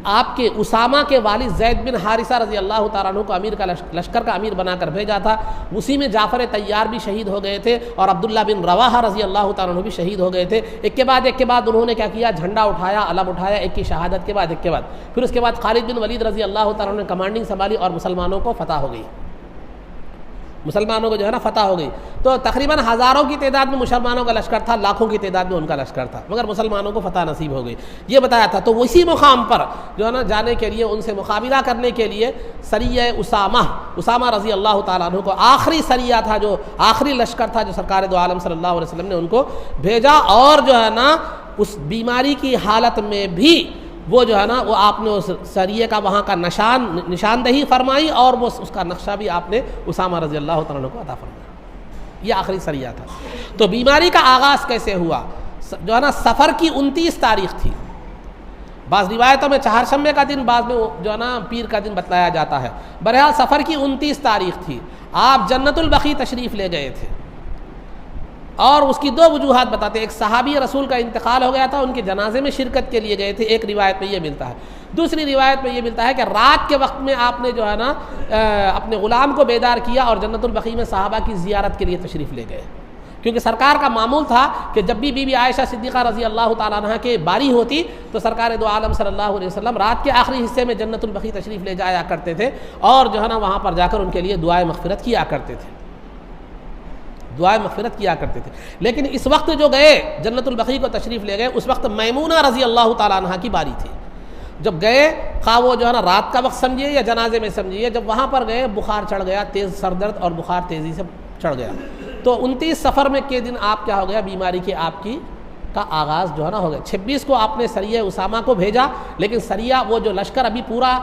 آپ کے اسامہ کے والد زید بن حارثہ رضی اللہ تعالیٰ عنہ کو امیر کا لشکر کا امیر بنا کر بھیجا تھا، اسی میں جعفر طیار بھی شہید ہو گئے تھے اور عبداللہ بن رواحہ رضی اللہ تعالیٰ عنہ بھی شہید ہو گئے تھے۔ ایک کے بعد انہوں نے کیا کیا، جھنڈا اٹھایا، علم اٹھایا، ایک کی شہادت کے بعد ایک کے بعد، پھر اس کے بعد خالد بن ولید رضی اللہ تعالیٰ عنہ نے کمانڈنگ سنبھالی اور مسلمانوں کو فتح ہو گئی، مسلمانوں کو جو ہے نا فتح ہو گئی۔ تو تقریباً ہزاروں کی تعداد میں مسلمانوں کا لشکر تھا، لاکھوں کی تعداد میں ان کا لشکر تھا، مگر مسلمانوں کو فتح نصیب ہو گئی، یہ بتایا تھا۔ تو اسی مقام پر جو ہے نا جانے کے لیے، ان سے مقابلہ کرنے کے لیے سریہ اسامہ رضی اللہ تعالیٰ عنہ کو آخری سریہ تھا، جو آخری لشکر تھا جو سرکار دو عالم صلی اللہ علیہ وسلم نے ان کو بھیجا، اور جو ہے نا اس بیماری کی حالت میں بھی وہ جو ہے نا وہ آپ نے اس سریے کا وہاں کا نشاندہی فرمائی، اور وہ اس کا نقشہ بھی آپ نے اسامہ رضی اللہ تعالیٰ عنہ کو عطا فرمایا۔ یہ آخری سریہ تھا۔ تو بیماری کا آغاز کیسے ہوا؟ جو ہے نا سفر کی 29 تاریخ تھی، بعض روایتوں میں چہارشنبے کا دن، بعض میں جو ہے نا پیر کا دن بتلایا جاتا ہے۔ بہرحال سفر کی 29 تاریخ تھی، آپ جنت البقیع تشریف لے گئے تھے، اور اس کی 2 وجوہات بتاتے ہیں۔ ایک صحابی رسول کا انتقال ہو گیا تھا، ان کے جنازے میں شرکت کے لیے گئے تھے، ایک روایت میں یہ ملتا ہے۔ دوسری روایت میں یہ ملتا ہے کہ رات کے وقت میں آپ نے جو ہے نا اپنے غلام کو بیدار کیا اور جنت البقیع میں صحابہ کی زیارت کے لیے تشریف لے گئے، کیونکہ سرکار کا معمول تھا کہ جب بھی بی بی عائشہ صدیقہ رضی اللہ تعالیٰ عنہ کے باری ہوتی تو سرکار دو عالم صلی اللہ علیہ وسلم رات کے آخری حصے میں جنت البقیع تشریف لے جایا کرتے تھے، اور جو ہے نا وہاں پر جا کر ان کے لیے دعائے مغفرت کیا کرتے تھے، دعائیں مغفرت کیا کرتے تھے۔ لیکن اس وقت جو گئے جنت البقیع کو تشریف لے گئے، اس وقت میمونہ رضی اللہ تعالیٰ عنہ کی باری تھی۔ جب گئے، خواہ وہ جو ہے نا رات کا وقت سمجھیے یا جنازے میں سمجھیے، جب وہاں پر گئے بخار چڑھ گیا، تیز سر درد اور بخار تیزی سے چڑھ گیا۔ تو 29 سفر میں کے دن آپ کیا ہو گیا، بیماری کی آپ کی کا آغاز جو ہے نا ہو گیا۔ 26 کو آپ نے سریہ اسامہ کو بھیجا، لیکن سریہ وہ جو لشکر ابھی پورا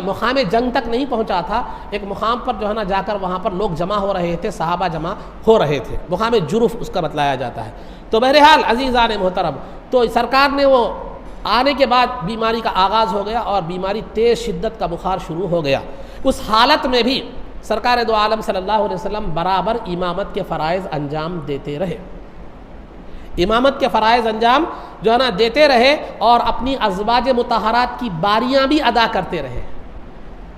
مقام جنگ تک نہیں پہنچا تھا، ایک مقام پر جو ہے نا جا کر وہاں پر لوگ جمع ہو رہے تھے، صحابہ جمع ہو رہے تھے، مقام جرف اس کا بتلایا جاتا ہے۔ تو بہرحال عزیزان محترم، تو سرکار نے وہ آنے کے بعد بیماری کا آغاز ہو گیا، اور بیماری تیز شدت کا بخار شروع ہو گیا۔ اس حالت میں بھی سرکار دو عالم صلی اللہ علیہ وسلم برابر امامت کے فرائض انجام دیتے رہے، امامت کے فرائض انجام جو ہے نا دیتے رہے، اور اپنی ازواج مطہرات کی باریاں بھی ادا کرتے رہے۔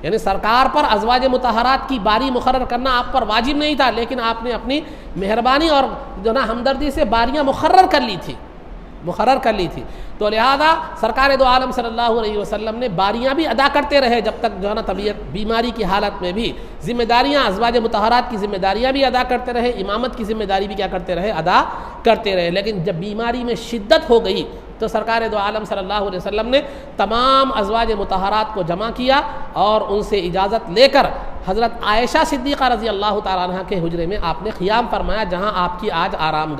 یعنی سرکار پر ازواج مطہرات کی باری مقرر کرنا آپ پر واجب نہیں تھا، لیکن آپ نے اپنی مہربانی اور جو نا ہمدردی سے باریاں مقرر کر لی تھی۔ تو لہذا سرکار دو عالم صلی اللہ علیہ وسلم نے باریاں بھی ادا کرتے رہے، جب تک جو ہے نا طبیعت بیماری کی حالت میں بھی ذمہ داریاں، ازواج مطہرات کی ذمہ داریاں بھی ادا کرتے رہے، امامت کی ذمہ داری بھی کیا کرتے رہے، ادا کرتے رہے۔ لیکن جب بیماری میں شدت ہو گئی تو سرکار دو عالم صلی اللہ علیہ وسلم نے تمام ازواج مطہرات کو جمع کیا، اور ان سے اجازت لے کر حضرت عائشہ صدیقہ رضی اللہ تعالیٰ عنہ کے حجرے میں آپ نے قیام فرمایا، جہاں آپ کی آج آرام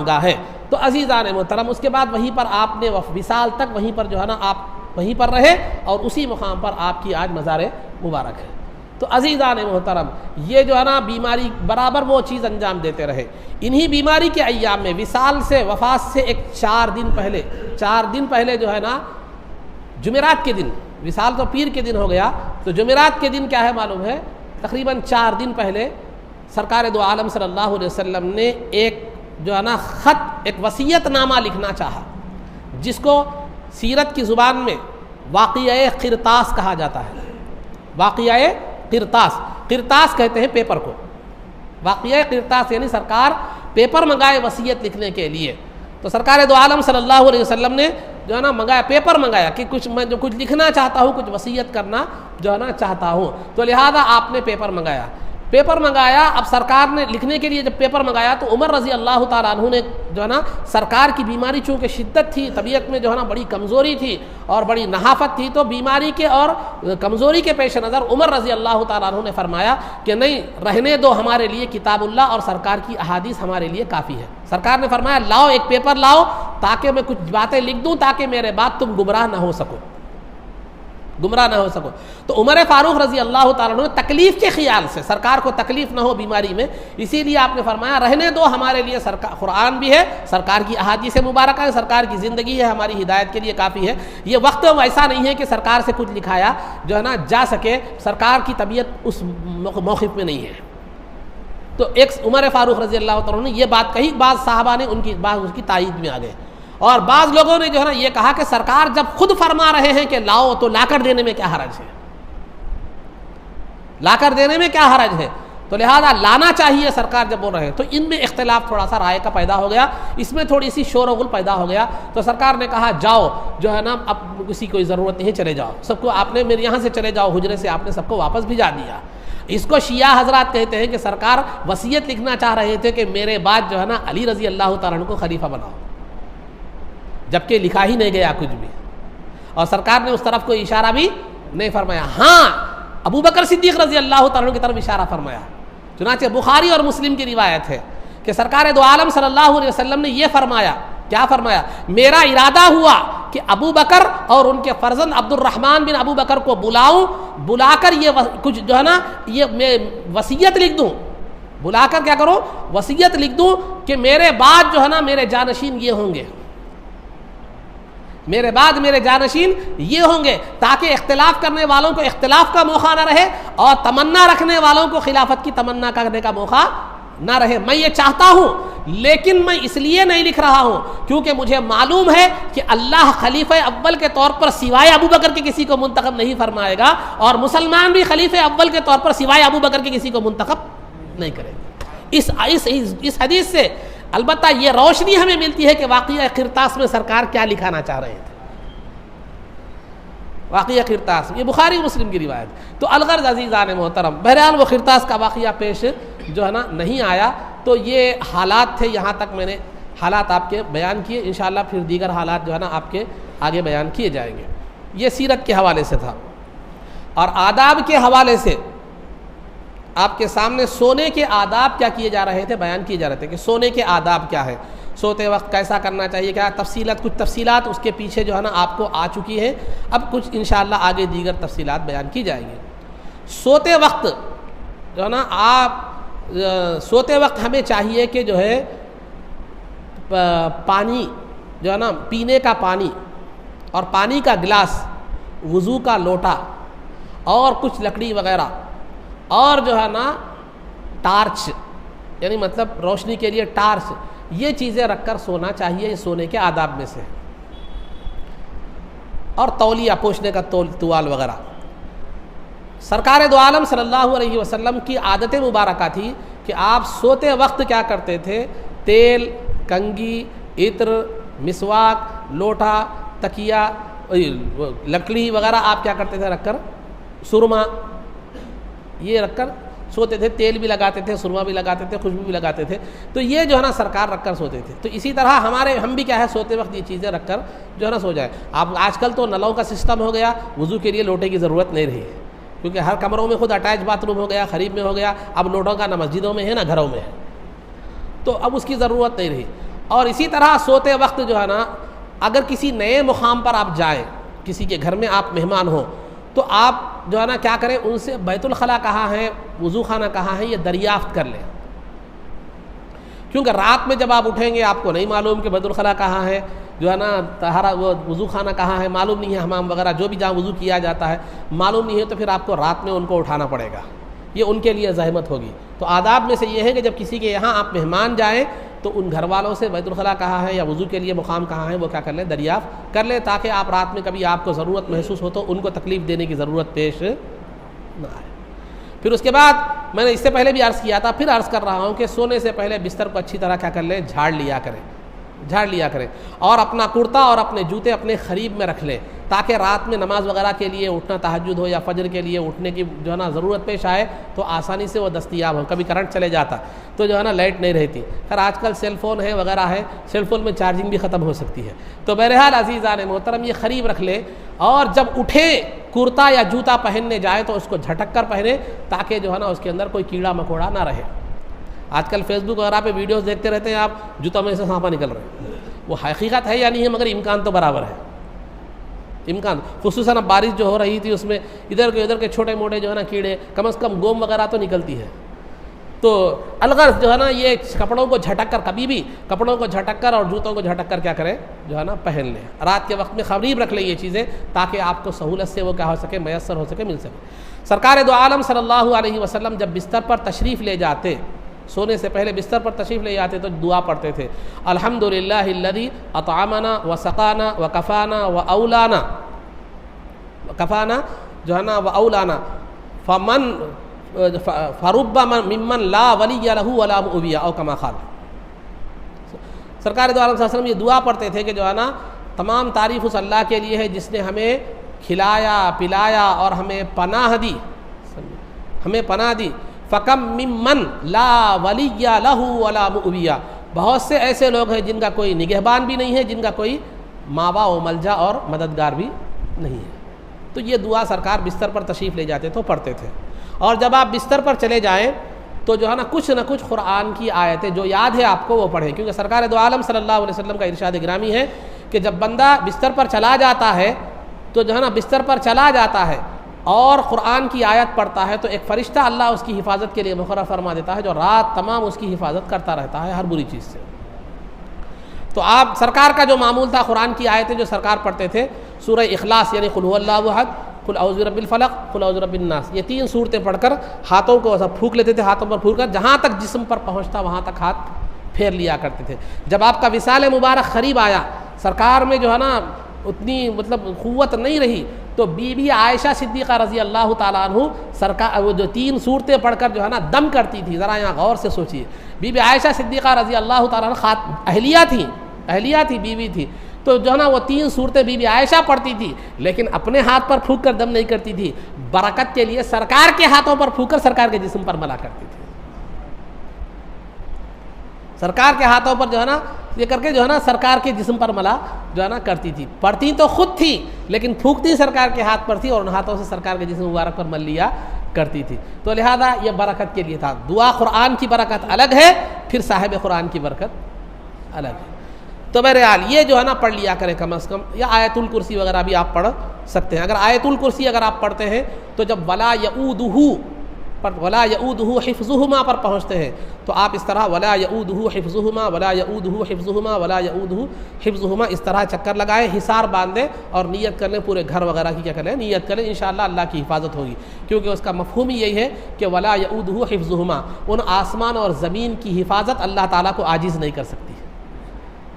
گاہ ہے۔ تو عزیزان محترم، اس کے بعد وہیں پر آپ نے وصال تک وہیں پر جو ہے نا آپ وہیں پر رہے، اور اسی مقام پر آپ کی آج مزار مبارک ہے۔ تو عزیزان محترم، یہ جو ہے نا بیماری برابر وہ چیز انجام دیتے رہے۔ انہی بیماری کے ایام میں وصال سے، وفات سے ایک 4 دن پہلے جو ہے نا جمعرات کے دن، وصال تو پیر کے دن ہو گیا، تو جمعرات کے دن کیا ہے معلوم ہے، تقریباً 4 دن پہلے سرکار دو عالم صلی اللہ علیہ وسلم نے ایک جو ہے نا خط، ایک وصیت نامہ لکھنا چاہا، جس کو سیرت کی زبان میں واقعہ قرطاس کہا جاتا ہے۔ واقعہ قرطاس کہتے ہیں پیپر کو، واقعہ قرطاس یعنی سرکار پیپر منگائے وصیت لکھنے کے لیے۔ تو سرکار دو عالم صلی اللہ علیہ وسلم نے جو ہے نا پیپر منگایا کہ میں جو کچھ لکھنا چاہتا ہوں، کچھ وصیت کرنا جو ہے نا چاہتا ہوں، تو لہذا آپ نے پیپر منگایا۔ اب سرکار نے لکھنے کے لیے جب پیپر منگایا تو عمر رضی اللہ تعالیٰ عنہ نے جو ہے نا سرکار کی بیماری چونکہ شدت تھی، طبیعت میں جو ہے نا بڑی کمزوری تھی اور بڑی نحافت تھی، تو بیماری کے اور کمزوری کے پیش نظر عمر رضی اللہ تعالیٰ عنہ نے فرمایا کہ نہیں، رہنے دو، ہمارے لیے کتاب اللہ اور سرکار کی احادیث ہمارے لیے کافی ہے۔ سرکار نے فرمایا لاؤ، ایک پیپر لاؤ تاکہ میں کچھ باتیں لکھ دوں، تاکہ میرے بعد تم گمراہ نہ ہو سکو۔ تو عمر فاروق رضی اللہ تعالیٰ عنہ تکلیف کے خیال سے، سرکار کو تکلیف نہ ہو بیماری میں، اسی لیے آپ نے فرمایا رہنے دو، ہمارے لیے قرآن بھی ہے، سرکار کی احادیث مبارکہ ہے، سرکار کی زندگی ہے، ہماری ہدایت کے لیے کافی ہے۔ یہ وقت ایسا نہیں ہے کہ سرکار سے کچھ لکھایا جو ہے نا جا سکے، سرکار کی طبیعت اس موقف میں نہیں ہے، تو ایک عمر فاروق رضی اللہ تعالیٰ نے یہ بات کہی، بعض صحابہ نے ان کی بات اس کی تائید میں آ گئے، اور بعض لوگوں نے جو ہے نا یہ کہا کہ سرکار جب خود فرما رہے ہیں کہ لاؤ تو لا کر دینے میں کیا حرج ہے، لا کر دینے میں کیا حرج ہے، تو لہذا لانا چاہیے سرکار جب بول رہے ہیں۔ تو ان میں اختلاف تھوڑا سا رائے کا پیدا ہو گیا، اس میں تھوڑی سی شور و غل پیدا ہو گیا، تو سرکار نے کہا جاؤ جو ہے نا اب کسی کوئی ضرورت نہیں، چلے جاؤ سب کو، آپ نے میرے یہاں سے چلے جاؤ، حجرے سے آپ نے سب کو واپس بھیجا دیا۔ اس کو شیعہ حضرات کہتے ہیں کہ سرکار وصیت لکھنا چاہ رہے تھے کہ میرے بعد جو ہے نا علی رضی اللہ تعالیٰ عنہ کو خلیفہ بناؤ، جبکہ لکھا ہی نہیں گیا کچھ بھی، اور سرکار نے اس طرف کوئی اشارہ بھی نہیں فرمایا۔ ہاں ابو بکر صدیق رضی اللہ تعالیٰ عنہ کی طرف اشارہ فرمایا، چنانچہ بخاری اور مسلم کی روایت ہے کہ سرکار دو عالم صلی اللہ علیہ وسلم نے یہ فرمایا، کیا فرمایا؟ میرا ارادہ ہوا کہ ابو بکر اور ان کے فرزند عبد الرحمن بن ابو بکر کو بلاؤں، بلا کر یہ کچھ جو ہے نا یہ میں وصیت لکھ دوں، بلا کر کیا کروں؟ وصیت لکھ دوں کہ میرے بعد جو ہے نا میرے جانشین یہ ہوں گے، میرے بعد میرے جانشین یہ ہوں گے، تاکہ اختلاف کرنے والوں کو اختلاف کا موقع نہ رہے اور تمنا رکھنے والوں کو خلافت کی تمنا کرنے کا موقع نہ رہے۔ میں یہ چاہتا ہوں، لیکن میں اس لیے نہیں لکھ رہا ہوں کیونکہ مجھے معلوم ہے کہ اللہ خلیفہ اول کے طور پر سوائے ابو بکر کے کسی کو منتخب نہیں فرمائے گا، اور مسلمان بھی خلیفہ اول کے طور پر سوائے ابو بکر کے کسی کو منتخب نہیں کرے گا۔ اس حدیث سے البتہ یہ روشنی ہمیں ملتی ہے کہ واقعہ قرطاس میں سرکار کیا لکھانا چاہ رہے تھے۔ واقعہ قرطاس، یہ بخاری مسلم کی روایت۔ تو الغرض عزیزان محترم، بہرحال وہ قرطاس کا واقعہ پیش جو ہے نا نہیں آیا، تو یہ حالات تھے، یہاں تک میں نے حالات آپ کے بیان کیے، انشاءاللہ پھر دیگر حالات جو ہے نا آپ کے آگے بیان کیے جائیں گے۔ یہ سیرت کے حوالے سے تھا، اور آداب کے حوالے سے آپ کے سامنے سونے کے آداب کیا کیے جا رہے تھے، بیان کیے جا رہے تھے کہ سونے کے آداب کیا ہے، سوتے وقت کیسا کرنا چاہیے، کیا تفصیلات، کچھ تفصیلات اس کے پیچھے جو ہے نا آپ کو آ چکی ہے، اب کچھ انشاءاللہ آگے دیگر تفصیلات بیان کی جائیں گے۔ سوتے وقت جو ہے نا آپ سوتے وقت ہمیں چاہیے کہ جو ہے پانی جو ہے نا پینے کا پانی اور پانی کا گلاس، وضو کا لوٹا اور کچھ لکڑی وغیرہ، اور جو ہے نا ٹارچ، یعنی مطلب روشنی کے لیے ٹارچ، یہ چیزیں رکھ کر سونا چاہیے، یہ سونے کے آداب میں سے، اور تولیہ پوچھنے کا توال وغیرہ۔ سرکار دو عالم صلی اللہ علیہ وسلم کی عادت مبارکہ تھی کہ آپ سوتے وقت کیا کرتے تھے، تیل، کنگھی، عطر، مسواک، لوٹا، تکیہ، لکڑی وغیرہ آپ کیا کرتے تھے رکھ کر، سرما، یہ رکھ کر سوتے تھے، تیل بھی لگاتے تھے، سرما بھی لگاتے تھے، خوشبو بھی لگاتے تھے، تو یہ جو ہے نا سرکار رکھ کر سوتے تھے۔ تو اسی طرح ہم بھی کیا ہے سوتے وقت یہ چیزیں رکھ کر جو ہے نا سو جائے۔ اب آج کل تو نلوں کا سسٹم ہو گیا، وضو کے لیے لوٹے کی ضرورت نہیں رہی ہے، کیونکہ ہر کمروں میں خود اٹیچ باتھ روم ہو گیا، قریب میں ہو گیا، اب لوٹوں کا نہ مسجدوں میں ہے نہ گھروں میں ہے، تو اب اس کی ضرورت نہیں رہی۔ اور اسی طرح سوتے وقت جو ہے نا اگر کسی نئے مقام پر آپ جائیں، کسی کے گھر میں آپ مہمان ہوں، تو آپ جو ہے نا کیا کریں، ان سے بیت الخلاء کہاں ہے، وضو خانہ کہاں ہے، یہ دریافت کر لیں، کیونکہ رات میں جب آپ اٹھیں گے آپ کو نہیں معلوم کہ بیت الخلاء کہاں ہے، جو ہے نا طہارا وہ وضو خانہ کہاں ہے، معلوم نہیں ہے، حمام وغیرہ جو بھی جہاں وضو کیا جاتا ہے معلوم نہیں ہے، تو پھر آپ کو رات میں ان کو اٹھانا پڑے گا، یہ ان کے لیے زحمت ہوگی۔ تو آداب میں سے یہ ہے کہ جب کسی کے یہاں آپ مہمان جائیں تو ان گھر والوں سے بیت الخلاء کہاں ہے یا وضو کے لیے مقام کہاں ہے وہ کیا کر لیں، دریافت کر لیں، تاکہ آپ رات میں کبھی آپ کو ضرورت محسوس ہو تو ان کو تکلیف دینے کی ضرورت پیش نہ آئے۔ پھر اس کے بعد میں نے اس سے پہلے بھی عرض کیا تھا، پھر عرض کر رہا ہوں کہ سونے سے پہلے بستر کو اچھی طرح کیا کر لیں، جھاڑ لیا کریں، اور اپنا کرتا اور اپنے جوتے اپنے قریب میں رکھ لیں، تاکہ رات میں نماز وغیرہ کے لیے اٹھنا، تہجد ہو یا فجر کے لیے اٹھنے کی جو ہے نا ضرورت پیش آئے تو آسانی سے وہ دستیاب ہو۔ کبھی کرنٹ چلے جاتا تو جو ہے نا لائٹ نہیں رہتی، خیر آج کل سیل فون ہے وغیرہ ہے، سیل فون میں چارجنگ بھی ختم ہو سکتی ہے، تو بہرحال عزیزان محترم یہ قریب رکھ لیں، اور جب اٹھے کرتا یا جوتا پہننے جائے تو اس کو جھٹک کر پہنے، تاکہ جو ہے نا اس کے اندر کوئی کیڑا مکوڑا نہ رہے۔ آج کل فیس بک وغیرہ پہ ویڈیوز دیکھتے رہتے ہیں آپ، جوتوں میں سے سانپا نکل رہے ہیں، وہ حقیقت ہے یا نہیں ہے، مگر امکان تو برابر ہے، امکان، خصوصاً اب بارش جو ہو رہی تھی اس میں ادھر کے چھوٹے موٹے جو ہے نا کیڑے، کم از کم گوم وغیرہ تو نکلتی ہے۔ تو الغرض جو ہے نا یہ کپڑوں کو جھٹک کر، کبھی بھی کپڑوں کو جھٹک کر اور جوتوں کو جھٹک کر کیا کریں، جو ہے نا پہن لیں، رات کے وقت میں قریب رکھ لیں یہ چیزیں، تاکہ آپ کو سہولت سے وہ کیا ہو سکے، میسر ہو سکے، مل سکے۔ سرکار دو عالم صلی اللہ علیہ وسلم جب بستر پر تشریف لے جاتے سونے سے پہلے بستر پر تشریف لے جاتے تو دعا پڑھتے تھے، الحمدللہ الذی اطعمنا وسقانا وکفانا واولانا، کفانا جو ہے نا واولانا فمن فرب ممن لا ولی لہ ولا مؤوی او کما قال۔ سرکار دو عالم صلی اللہ علیہ وسلم یہ دعا پڑھتے تھے کہ جو ہے نا تمام تعریف اس اللہ کے لیے ہے جس نے ہمیں کھلایا پلایا اور ہمیں پناہ دی، فکم ممن لا ولی لہ ولا مؤوی، بہت سے ایسے لوگ ہیں جن کا کوئی نگہبان بھی نہیں ہے، جن کا کوئی ماوا و ملجا اور مددگار بھی نہیں ہے۔ تو یہ دعا سرکار بستر پر تشریف لے جاتے تو پڑھتے تھے، اور جب آپ بستر پر چلے جائیں تو جو ہے نا کچھ نہ کچھ قرآن کی آیتیں جو یاد ہے آپ کو وہ پڑھیں، کیونکہ سرکار دو عالم صلی اللہ علیہ وسلم کا ارشاد گرامی ہے کہ جب بندہ بستر پر چلا جاتا ہے تو جو ہے نا بستر پر چلا جاتا ہے اور قرآن کی آیت پڑھتا ہے تو ایک فرشتہ اللہ اس کی حفاظت کے لیے مقرر فرما دیتا ہے جو رات تمام اس کی حفاظت کرتا رہتا ہے ہر بری چیز سے۔ تو آپ سرکار کا جو معمول تھا قرآن کی آیتیں جو سرکار پڑھتے تھے، سورہ اخلاص یعنی قل هو اللہ احد، قل اعوذ برب الفلق، قل اعوذ برب الناس، یہ 3 صورتیں پڑھ کر ہاتھوں کو ایسا پھونک لیتے تھے، ہاتھوں پر پھونک کر جہاں تک جسم پر پہنچتا وہاں تک ہاتھ پھیر لیا کرتے تھے۔ جب آپ کا وصال مبارک قریب آیا، سرکار میں جو ہے نا اتنی قوت نہیں رہی، تو بی بی عائشہ صدیقہ رضی اللہ تعالیٰ عنہ سرکار وہ جو 3 صورتیں پڑھ کر جو ہے نا دم کرتی تھی، ذرا یہاں غور سے سوچیے، بی بی عائشہ صدیقہ رضی اللہ تعالیٰ عنہ اہلیہ تھی، بیوی تھی، تو جو ہے نا وہ 3 صورتیں بی بی عائشہ پڑھتی تھی، لیکن اپنے ہاتھ پر پھونک کر دم نہیں کرتی تھی، برکت کے لیے سرکار کے ہاتھوں پر پھونک کر سرکار کے جسم پر ملا کرتی تھی، سرکار کے ہاتھوں پر جو ہے نا یہ کر کے جو ہے نا سرکار کے جسم پر ملا جو ہے نا کرتی تھی، پڑھتی تو خود تھی لیکن پھونکتی سرکار کے ہاتھ پر تھی اور ان ہاتھوں سے سرکار کے جسم مبارک پر مل لیا کرتی تھی۔ تو لہذا یہ برکت کے لیے تھا۔ دعا قرآن کی برکت الگ ہے، پھر صاحب قرآن کی برکت الگ ہے۔ تو بہرحال یہ جو ہے نا پڑھ لیا کرے کم از کم، یا آیت الکرسی وغیرہ بھی آپ پڑھ سکتے ہیں۔ اگر آیت الکرسی اگر آپ پڑھتے ہیں تو جب ولا یؤودہ حفظہما پر پہنچتے ہیں تو آپ اس طرح ولا یؤودہ حفظہما ولا یؤودہ حفظہما ولا یؤودہ حفظہما اس طرح چکر لگائیں، حصار باندھیں اور نیت کر لیں، پورے گھر وغیرہ کی کیا کریں نیت کریں، انشاءاللہ اللہ کی حفاظت ہوگی، کیونکہ اس کا مفہوم ہی یہی ہے کہ ولا یؤودہ حفظہما، ان آسمان اور زمین کی حفاظت اللہ تعالیٰ کو عاجز نہیں کر سکتی،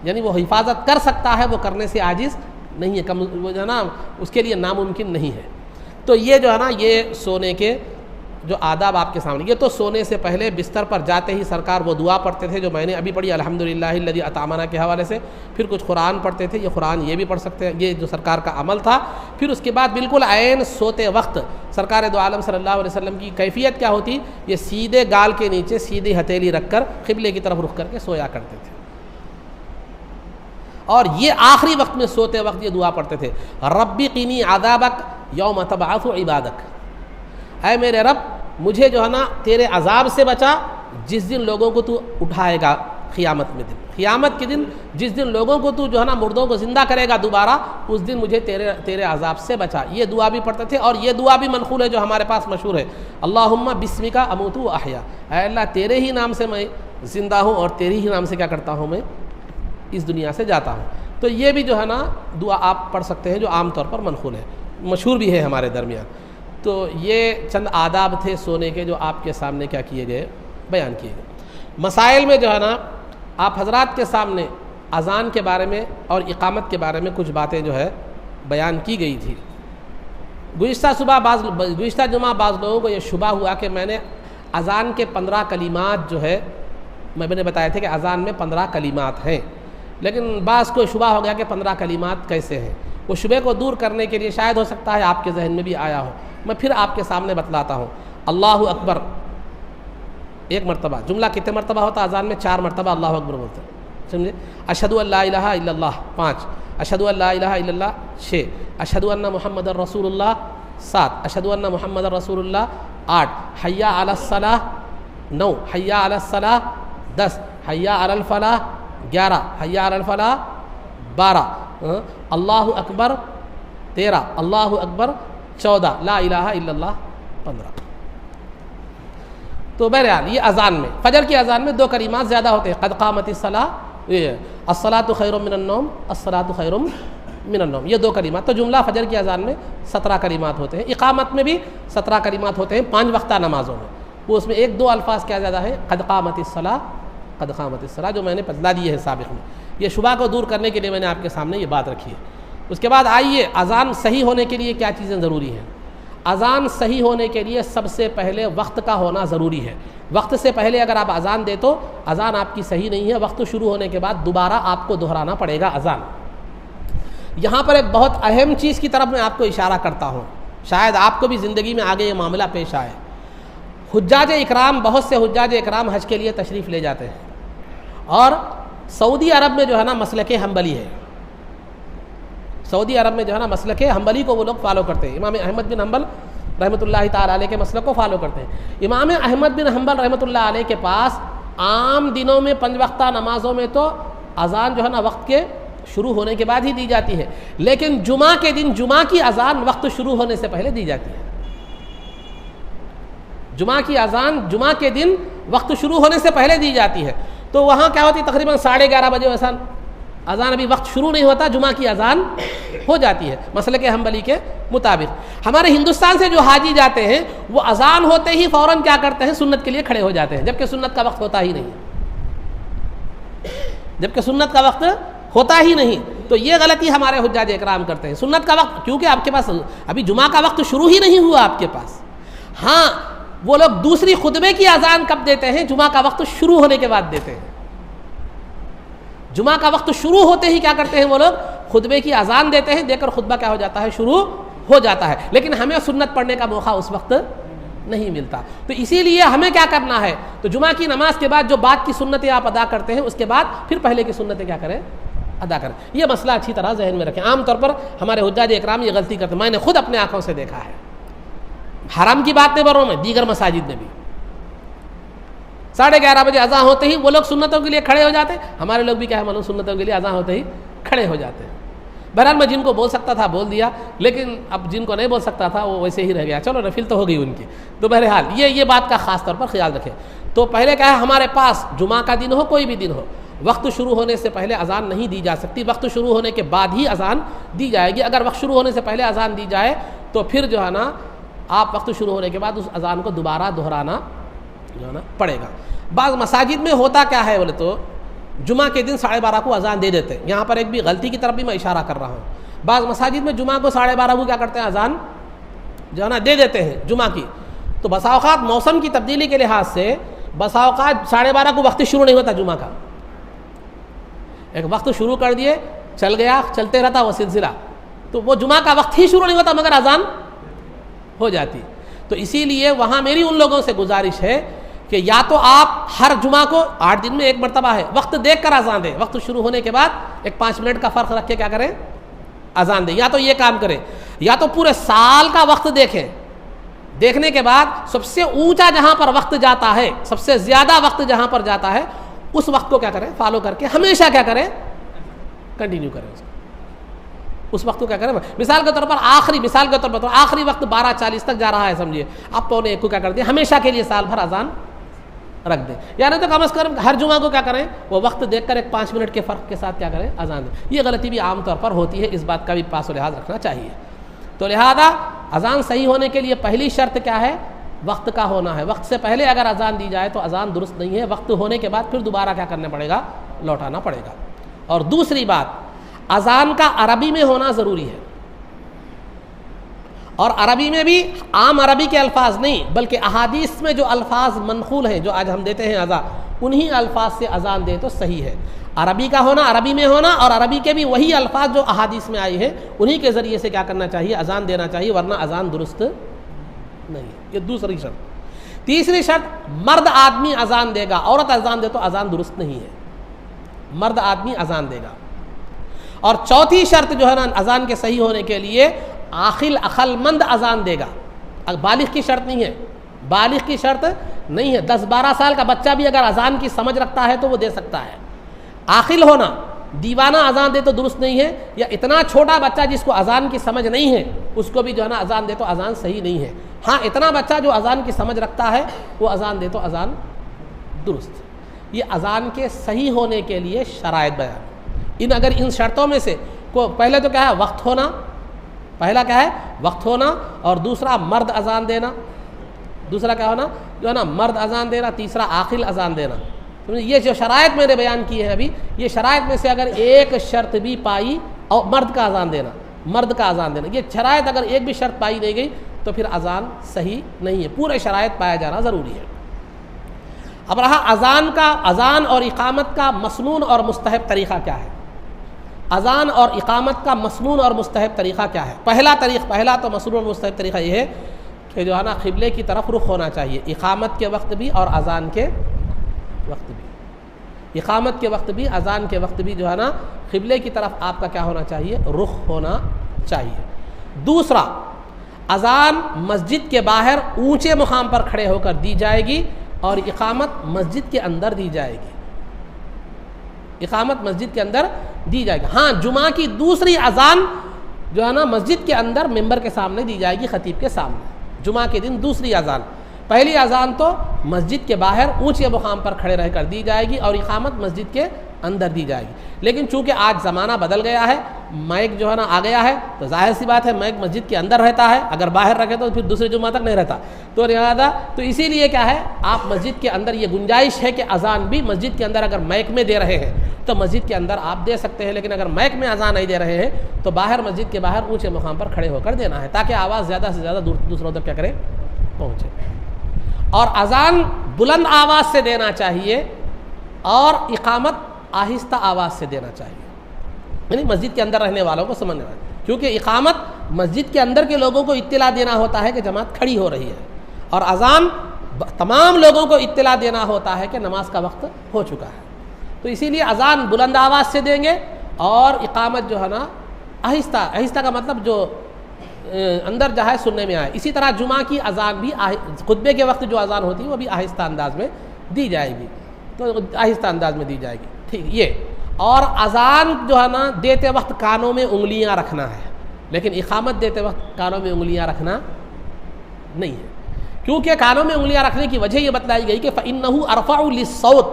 یعنی وہ حفاظت کر سکتا ہے، وہ کرنے سے عاجز نہیں ہے، وہ جو ہے نا اس کے لیے ناممکن نہیں ہے۔ تو یہ جو ہے نا یہ سونے کے جو آداب آپ کے سامنے، یہ تو سونے سے پہلے بستر پر جاتے ہی سرکار وہ دعا پڑھتے تھے جو میں نے ابھی پڑھی الحمدللہ الذی اطعمنا کے حوالے سے، پھر کچھ قرآن پڑھتے تھے، یہ قرآن یہ بھی پڑھ سکتے ہیں، یہ جو سرکار کا عمل تھا۔ پھر اس کے بعد بالکل عین سوتے وقت سرکار دو عالم صلی اللہ علیہ وسلم کی کیفیت کیا ہوتی، یہ سیدھے گال کے نیچے سیدھی ہتھیلی رکھ کر قبلے کی طرف رخ کر کے سویا کرتے تھے، اور یہ آخری وقت میں سوتے وقت یہ دعا پڑھتے تھے، ربی قینی عذابک یوم تبعث عبادک، اے میرے رب مجھے جو ہے نا تیرے عذاب سے بچا جس دن لوگوں کو تو اٹھائے گا، قیامت کے دن جس دن لوگوں کو تو جو ہے نا مردوں کو زندہ کرے گا دوبارہ، اس دن مجھے تیرے عذاب سے بچا۔ یہ دعا بھی پڑھتے تھے، اور یہ دعا بھی منقول ہے جو ہمارے پاس مشہور ہے، اللہم بسمک اموت و احیا، اے اللہ تیرے ہی نام سے میں زندہ ہوں اور تیرے ہی نام سے کیا کرتا ہوں میں اس دنیا سے جاتا ہوں۔ تو یہ بھی جو ہے نا دعا آپ پڑھ سکتے ہیں جو عام طور پر منقول ہے، مشہور بھی ہے ہمارے درمیان۔ تو یہ چند آداب تھے سونے کے جو آپ کے سامنے کیا کیے گئے، بیان کیے گئے۔ مسائل میں جو ہے نا آپ حضرات کے سامنے اذان کے بارے میں اور اقامت کے بارے میں کچھ باتیں جو ہے بیان کی گئی تھی۔ گزشتہ جمعہ بعض لوگوں کو یہ شبہ ہوا کہ میں نے اذان کے 15 کلمات جو ہے میں نے بتایا تھا کہ اذان میں 15 کلمات ہیں، لیکن بعض کو شبہ ہو گیا کہ 15 کلمات کیسے ہیں۔ وہ شبہ کو دور کرنے کے لیے شاید ہو سکتا ہے آپ کے ذہن میں بھی آیا ہو، میں پھر آپ کے سامنے بتلاتا ہوں۔ اللہ اکبر 1 مرتبہ، جملہ کتنے مرتبہ ہوتا ہے اذان میں؟ 4 مرتبہ اللہ اکبر بولتے ہیں، سمجھے؟ اشہد ان لا الہ الا اللہ 5، اشہد ان لا الہ الا اللہ 6، اشہد ان محمد رسول اللہ 7، اشہد ان محمد رسول اللہ 8، حی علی الصلاۃ 9، حی علی الصلاۃ 10، حی علی الفلاح 11، حی علی الفلاح 12، اللہ اکبر 13، اللہ اکبر 14، لا الہ الا اللہ 15۔ تو بہرحال یہ اذان میں، فجر کی اذان میں 2 کلمات زیادہ ہوتے ہیں، قد قامت الصلاۃ، الصلاۃ خیر من النوم، الصلاۃ خیر من النوم، یہ 2 کلمات۔ تو جملہ فجر کی اذان میں 17 کلمات ہوتے ہیں، اقامت میں بھی 17 کلمات ہوتے ہیں 5 وقتہ نمازوں میں، وہ اس میں ایک دو الفاظ کیا زیادہ ہے، قد قامت الصلاۃ، قد قامت الصلاۃ، جو میں نے بتلا دیے ہیں سابق میں. یہ شبہ کو دور کرنے کے لیے میں نے آپ کے سامنے یہ بات رکھی ہے. اس کے بعد آئیے اذان صحیح ہونے کے لیے کیا چیزیں ضروری ہیں. اذان صحیح ہونے کے لیے سب سے پہلے وقت کا ہونا ضروری ہے. وقت سے پہلے اگر آپ اذان دے تو اذان آپ کی صحیح نہیں ہے. وقت شروع ہونے کے بعد دوبارہ آپ کو دہرانا پڑے گا اذان. یہاں پر ایک بہت اہم چیز کی طرف میں آپ کو اشارہ کرتا ہوں، شاید آپ کو بھی زندگی میں آگے یہ معاملہ پیش آئے. حجاج اکرام، بہت سے حجاج اکرام حج کے لیے تشریف لے جاتے ہیں، اور سعودی عرب میں جو ہے نا مسلک حنبلی ہے. سعودی عرب میں جو ہے نا مسلک حنبلی کو وہ لوگ فالو کرتے ہیں. امام احمد بن حنبل رحمۃ اللہ تعالیٰ علیہ کے مسلک کو فالو کرتے ہیں. امام احمد بن حنبل رحمۃ اللہ علیہ کے پاس عام دنوں میں 5 وقتہ نمازوں میں تو اذان جو ہے نا وقت کے شروع ہونے کے بعد ہی دی جاتی ہے، لیکن جمعہ کے دن جمعہ کی اذان وقت شروع ہونے سے پہلے دی جاتی ہے. جمعہ کی اذان جمعہ کے دن وقت شروع ہونے سے پہلے دی جاتی ہے. تو وہاں کیا ہوتی ہے، تقریباً 11:30 بجے اذان ابھی وقت شروع نہیں ہوتا، جمعہ کی اذان ہو جاتی ہے مسلک حنبلی کے مطابق. ہمارے ہندوستان سے جو حاجی جاتے ہیں وہ اذان ہوتے ہی فوراً کیا کرتے ہیں، سنت کے لیے کھڑے ہو جاتے ہیں، جبکہ سنت کا وقت ہوتا ہی نہیں، جبکہ سنت کا وقت ہوتا ہی نہیں. تو یہ غلطی ہمارے حجاج اکرام کرتے ہیں. سنت کا وقت، کیونکہ آپ کے پاس ابھی جمعہ کا وقت شروع ہی نہیں ہوا آپ کے پاس. ہاں وہ لوگ دوسری خطبے کی اذان کب دیتے ہیں، جمعہ کا وقت شروع ہونے کے بعد دیتے ہیں. جمعہ کا وقت شروع ہوتے ہی کیا کرتے ہیں وہ لوگ، خطبے کی اذان دیتے ہیں، دے کر خطبہ کیا ہو جاتا ہے، شروع ہو جاتا ہے. لیکن ہمیں سنت پڑھنے کا موقع اس وقت نہیں ملتا. تو اسی لیے ہمیں کیا کرنا ہے، تو جمعہ کی نماز کے بعد جو بعد کی سنتیں آپ ادا کرتے ہیں، اس کے بعد پھر پہلے کی سنتیں کیا کریں، ادا کریں. یہ مسئلہ اچھی طرح ذہن میں رکھیں. عام طور پر ہمارے حجاج اکرام یہ غلطی کرتے ہیں، میں نے خود اپنے آنکھوں سے دیکھا ہے. حرم کی بات نہیں کر رہا ہوں میں، دیگر مساجد میں بھی 11:30 بجے اذان ہوتے ہی وہ لوگ سنتوں کے لیے کھڑے ہو جاتے ہیں. ہمارے لوگ بھی کیا ہے معلوم، سنتوں کے لیے اذان ہوتے ہی کھڑے ہو جاتے ہیں. بہرحال میں جن کو بول سکتا تھا بول دیا، لیکن اب جن کو نہیں بول سکتا تھا وہ ویسے ہی رہ گیا. چلو نفل تو ہو گئی ان کی. تو بہرحال یہ بات کا خاص طور پر خیال رکھیں. تو پہلے کیا ہے، ہمارے پاس جمعہ کا دن ہو کوئی بھی دن ہو، وقت شروع ہونے سے پہلے اذان نہیں دی جا سکتی. وقت شروع ہونے کے بعد ہی اذان دی جائے گی. اگر وقت شروع ہونے سے پہلے اذان دی جائے تو پھر جو ہے نا آپ وقت شروع ہونے کے بعد اس اذان کو دوبارہ دہرانا جو ہے نا پڑے گا. بعض مساجد میں ہوتا کیا ہے بولے تو جمعہ کے دن 12:30 کو اذان دے دیتے ہیں. یہاں پر ایک بھی غلطی کی طرف بھی میں اشارہ کر رہا ہوں. بعض مساجد میں جمعہ کو 12:30 کو کیا کرتے ہیں، اذان جو ہے نا دے دیتے ہیں جمعہ کی. تو بسا اوقات موسم کی تبدیلی کے لحاظ سے بسا اوقات 12:30 کو وقت شروع نہیں ہوتا جمعہ کا. ایک وقت شروع کر دیے، چل گیا، چلتے رہتا وہ سلسلہ، تو وہ جمعہ کا وقت ہی شروع نہیں ہوتا مگر اذان ہو جاتی. تو اسی لیے وہاں میری ان لوگوں سے گزارش ہے کہ یا تو آپ ہر جمعہ کو 8 دن میں ایک مرتبہ ہے وقت دیکھ کر اذان دیں، وقت شروع ہونے کے بعد ایک 5 منٹ کا فرق رکھ کے کیا کریں، اذان دیں. یا تو یہ کام کریں، یا تو پورے سال کا وقت دیکھیں. دیکھنے کے بعد سب سے اونچا جہاں پر وقت جاتا ہے، سب سے زیادہ وقت جہاں پر جاتا ہے، اس وقت کو کیا کریں، فالو کر کے ہمیشہ کیا کریں، کنٹینیو کریں اس وقت کو کیا کریں. مثال کے طور پر آخری وقت 12:40 تک جا رہا ہے سمجھیے، آپ 12:45 کو کیا کر دیں، ہمیشہ کے لیے سال بھر اذان رکھ دیں. یعنی تو کم از کم ہر جمعہ کو کیا کریں، وہ وقت دیکھ کر ایک 5 منٹ کے فرق کے ساتھ کیا کریں، اذان دیں. یہ غلطی بھی عام طور پر ہوتی ہے، اس بات کا بھی پاس و لحاظ رکھنا چاہیے. تو لہذا اذان صحیح ہونے کے لیے پہلی شرط کیا ہے، وقت کا ہونا ہے. وقت سے پہلے اگر اذان دی جائے تو اذان درست نہیں ہے. وقت ہونے کے بعد پھر دوبارہ کیا کرنا پڑے گا، لوٹانا پڑے گا. اور دوسری بات، اذان کا عربی میں ہونا ضروری ہے. اور عربی میں بھی عام عربی کے الفاظ نہیں، بلکہ احادیث میں جو الفاظ منقول ہیں جو آج ہم دیتے ہیں اذان، انہی الفاظ سے اذان دیں تو صحیح ہے. عربی کا ہونا، عربی میں ہونا، اور عربی کے بھی وہی الفاظ جو احادیث میں آئی ہیں انہی کے ذریعے سے کیا کرنا چاہیے، اذان دینا چاہیے، ورنہ اذان درست نہیں. یہ دوسری شرط. تیسری شرط، مرد آدمی اذان دے گا، عورت اذان دے تو اذان درست نہیں ہے. مرد آدمی اذان دے گا. اور چوتھی شرط جو ہے نا اذان کے صحیح ہونے کے لیے، عقل مند اذان دے گا. بالغ کی شرط نہیں ہے، بالغ کی شرط نہیں ہے. 10-12 سال کا بچہ بھی اگر اذان کی سمجھ رکھتا ہے تو وہ دے سکتا ہے. عاقل ہونا، دیوانہ اذان دے تو درست نہیں ہے، یا اتنا چھوٹا بچہ جس کو اذان کی سمجھ نہیں ہے اس کو بھی جو ہے نا اذان دے تو اذان صحیح نہیں ہے. ہاں اتنا بچہ جو اذان کی سمجھ رکھتا ہے وہ اذان دے تو اذان درست. یہ اذان کے صحیح ہونے کے لیے شرائط بیان. اگر ان شرطوں میں سے کو پہلے تو کیا ہے، وقت ہونا، پہلا کیا ہے، وقت ہونا، اور دوسرا مرد اذان دینا، دوسرا کیا ہونا جو ہے نا مرد اذان دینا، تیسرا عاقل اذان دینا. یہ جو شرائط میں نے بیان کی ہے ابھی، یہ شرائط میں سے اگر ایک شرط بھی پائی، اور مرد کا اذان دینا، یہ شرائط اگر ایک بھی شرط پائی نہیں گئی تو پھر اذان صحیح نہیں ہے. پورے شرائط پایا جانا ضروری ہے. اب رہا اذان اور اقامت کا مسنون اور مستحب طریقہ کیا ہے. اذان اور اقامت کا مسنون اور مستحب طریقہ کیا ہے. پہلا تو مسنون اور مستحب طریقہ یہ ہے کہ جو ہے نا قبلے کی طرف رخ ہونا چاہیے، اقامت کے وقت بھی اور اذان کے وقت بھی. اقامت کے وقت بھی، اذان کے وقت بھی جو ہے نا قبلے کی طرف آپ کا کیا ہونا چاہیے، رخ ہونا چاہیے. دوسرا، اذان مسجد کے باہر اونچے مقام پر کھڑے ہو کر دی جائے گی اور اقامت مسجد کے اندر دی جائے گی. اقامت مسجد کے اندر دی جائے گی. ہاں، جمعہ کی دوسری اذان جو ہے نا مسجد کے اندر ممبر کے سامنے دی جائے گی، خطیب کے سامنے. جمعہ کے دن دوسری اذان. پہلی اذان تو مسجد کے باہر اونچے مقام پر کھڑے رہ کر دی جائے گی اور اقامت مسجد کے اندر دی جائے گی. لیکن چونکہ آج زمانہ بدل گیا ہے، مائک جو ہے نا آ گیا ہے، تو ظاہر سی بات ہے مائک مسجد کے اندر رہتا ہے، اگر باہر رکھے تو پھر دوسرے جمعہ تک نہیں رہتا. تو لہٰذا تو اسی لیے کیا ہے، آپ مسجد کے اندر یہ گنجائش ہے کہ اذان بھی مسجد کے اندر اگر مائک میں دے رہے ہیں تو مسجد کے اندر آپ دے سکتے ہیں، لیکن اگر مائک میں اذان نہیں دے رہے ہیں تو باہر مسجد کے باہر اونچے مقام پر کھڑے ہو کر دینا ہے، تاکہ آواز زیادہ سے زیادہ دوسروں تک کیا کرے، پہنچے. اور اذان بلند آواز سے دینا چاہیے اور اقامت آہستہ آواز سے دینا چاہیے، یعنی مسجد کے اندر رہنے والوں کو سمجھنا ہے. کیونکہ اقامت مسجد کے اندر کے لوگوں کو اطلاع دینا ہوتا ہے کہ جماعت کھڑی ہو رہی ہے، اور اذان تمام لوگوں کو اطلاع دینا ہوتا ہے کہ نماز کا وقت ہو چکا ہے. تو اسی لیے اذان بلند آواز سے دیں گے اور اقامت جو ہے نا آہستہ کا مطلب جو اندر جہاں سننے میں آئے. اسی طرح جمعہ کی اذان بھی خطبے کے وقت جو اذان ہوتی ہے وہ بھی آہستہ انداز میں دی جائے گی، تو آہستہ انداز میں دی جائے گی. ٹھیک. یہ اور اذان جو ہے نا دیتے وقت کانوں میں انگلیاں رکھنا ہے، لیکن اقامت دیتے وقت کانوں میں انگلیاں رکھنا نہیں ہے. کیونکہ کانوں میں انگلیاں رکھنے کی وجہ یہ بتلائی گئی کہ فَإِنَّهُ أَرْفَعُ لِلصَّوْتِ،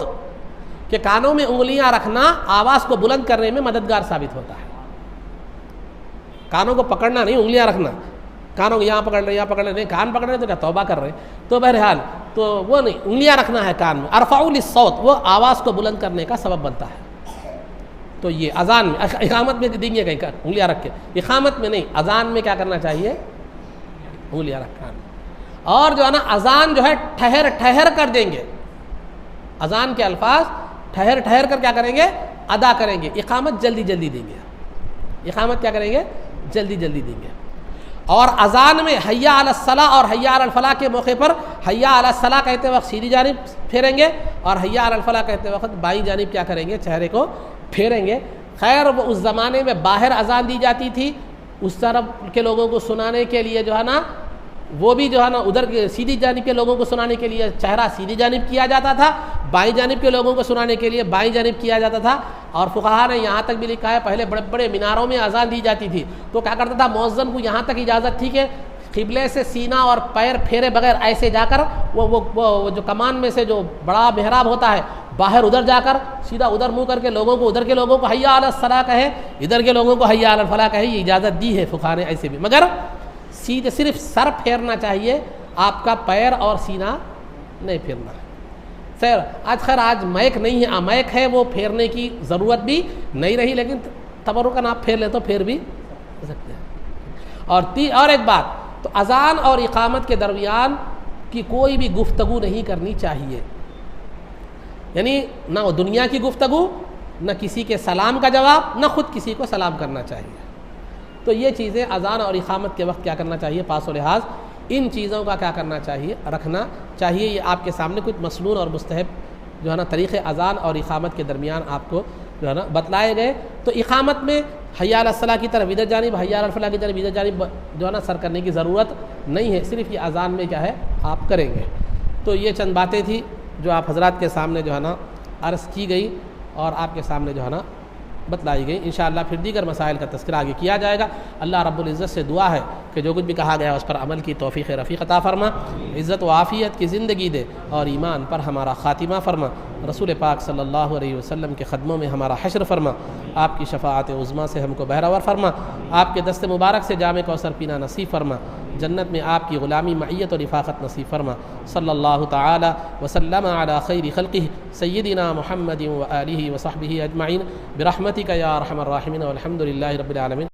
کہ کانوں میں انگلیاں رکھنا آواز کو بلند کرنے میں مددگار ثابت ہوتا ہے. کانوں کو پکڑنا نہیں، انگلیاں رکھنا. کانوں کو یہاں پکڑ رہے نہیں، کان پکڑ رہے تو کیا توبہ کر رہے. تو بہرحال تو وہ نہیں، انگلیاں رکھنا ہے کان میں. ارفعوا للصوت، وہ آواز کو بلند کرنے کا سبب بنتا ہے. تو یہ اذان میں، اقامت میں دیں گے کہیں انگلیاں رکھ کے، اقامت میں نہیں، اذان میں کیا کرنا چاہیے، انگلیاں رکھنا. اور جو ہے نا اذان جو ہے ٹھہر کر دیں گے. اذان کے الفاظ ٹھہر کر کیا کریں گے، ادا کریں گے. اقامت جلدی دیں گے. اقامت کیا کریں گے، جلدی دیں گے. اور اذان میں حیا علی الصلاۃ اور حیا علی الفلاح کے موقع پر حیا علی الصلاۃ کہتے وقت سیدھی جانب پھیریں گے، اور حیا علی الفلاح کہتے وقت بائیں جانب کیا کریں گے، چہرے کو پھیریں گے. خیر وہ اس زمانے میں باہر اذان دی جاتی تھی، اس طرف کے لوگوں کو سنانے کے لیے جو ہے نا، وہ بھی جو ہے نا ادھر سیدھی جانب کے لوگوں کو سنانے کے لیے چہرہ سیدھی جانب کیا جاتا تھا، بائیں جانب کے لوگوں کو سنانے کے لیے بائیں جانب کیا جاتا تھا. اور فقہا نے یہاں تک بھی لکھا ہے پہلے بڑے بڑے میناروں میں اذان دی جاتی تھی تو کیا کرتا تھا، مؤذن کو یہاں تک اجازت تھی کہ قبلے سے سینہ اور پیر پھیرے بغیر ایسے جا کر وہ جو کمان میں سے جو بڑا محراب ہوتا ہے باہر ادھر جا کر سیدھا ادھر منہ کر کے لوگوں کو، ادھر کے لوگوں کو حیا علی الصلاۃ کہے، ادھر کے لوگوں کو حیا علی الفلاح کہے. یہ اجازت دی ہے فقہا نے ایسے بھی، مگر سیدھے صرف سر پھیرنا چاہیے، آپ کا پیر اور سینہ نہیں پھیرنا ہے. آج مائک نہیں ہے، مائک ہے وہ پھیرنے کی ضرورت بھی نہیں رہی، لیکن تبرکاً آپ پھیر لیں تو پھیر بھی سکتے ہیں. اور ایک بات، تو اذان اور اقامت کے درمیان کی کوئی بھی گفتگو نہیں کرنی چاہیے، یعنی نہ دنیا کی گفتگو، نہ کسی کے سلام کا جواب، نہ خود کسی کو سلام کرنا چاہیے. تو یہ چیزیں اذان اور اقامت کے وقت کیا کرنا چاہیے، پاس و لحاظ ان چیزوں کا کیا کرنا چاہیے، رکھنا چاہیے. یہ آپ کے سامنے کچھ مسنون اور مستحب جو ہے نا طریقے اذان اور اقامت کے درمیان آپ کو جو ہے نا بتلائے گئے. تو اقامت میں حیا علی الصلاۃ کی طرف ادھر جانب، حیا علی الفلاح کی طرف ادھر جانب جو ہے نا سر کرنے کی ضرورت نہیں ہے، صرف یہ اذان میں کیا ہے آپ کریں گے. تو یہ چند باتیں تھیں جو آپ حضرات کے سامنے جو ہے نا عرض کی گئی اور آپ کے سامنے جو ہے نا بتلائی گئی. انشاءاللہ پھر دیگر مسائل کا تذکرہ آگے کیا جائے گا. اللہ رب العزت سے دعا ہے کہ جو کچھ بھی کہا گیا اس پر عمل کی توفیق رفیق عطا فرما، عزت و عافیت کی زندگی دے اور ایمان پر ہمارا خاتمہ فرما. رسول پاک صلی اللہ علیہ وسلم کے قدموں میں ہمارا حشر فرما. آپ کی شفاعت عظمیٰ سے ہم کو بہرور فرما. آپ کے دست مبارک سے جام کوثر پینا نصیب فرما. جنت میں آپ کی غلامی معیت اور رفاقت نصیب فرما۔ صلی اللہ تعالی وسلم علی خیر خلقہ سیدنا محمد و آلہ و صحبہ اجمعین برحمتک یا ارحم الراحمین والحمد للہ رب العالمین۔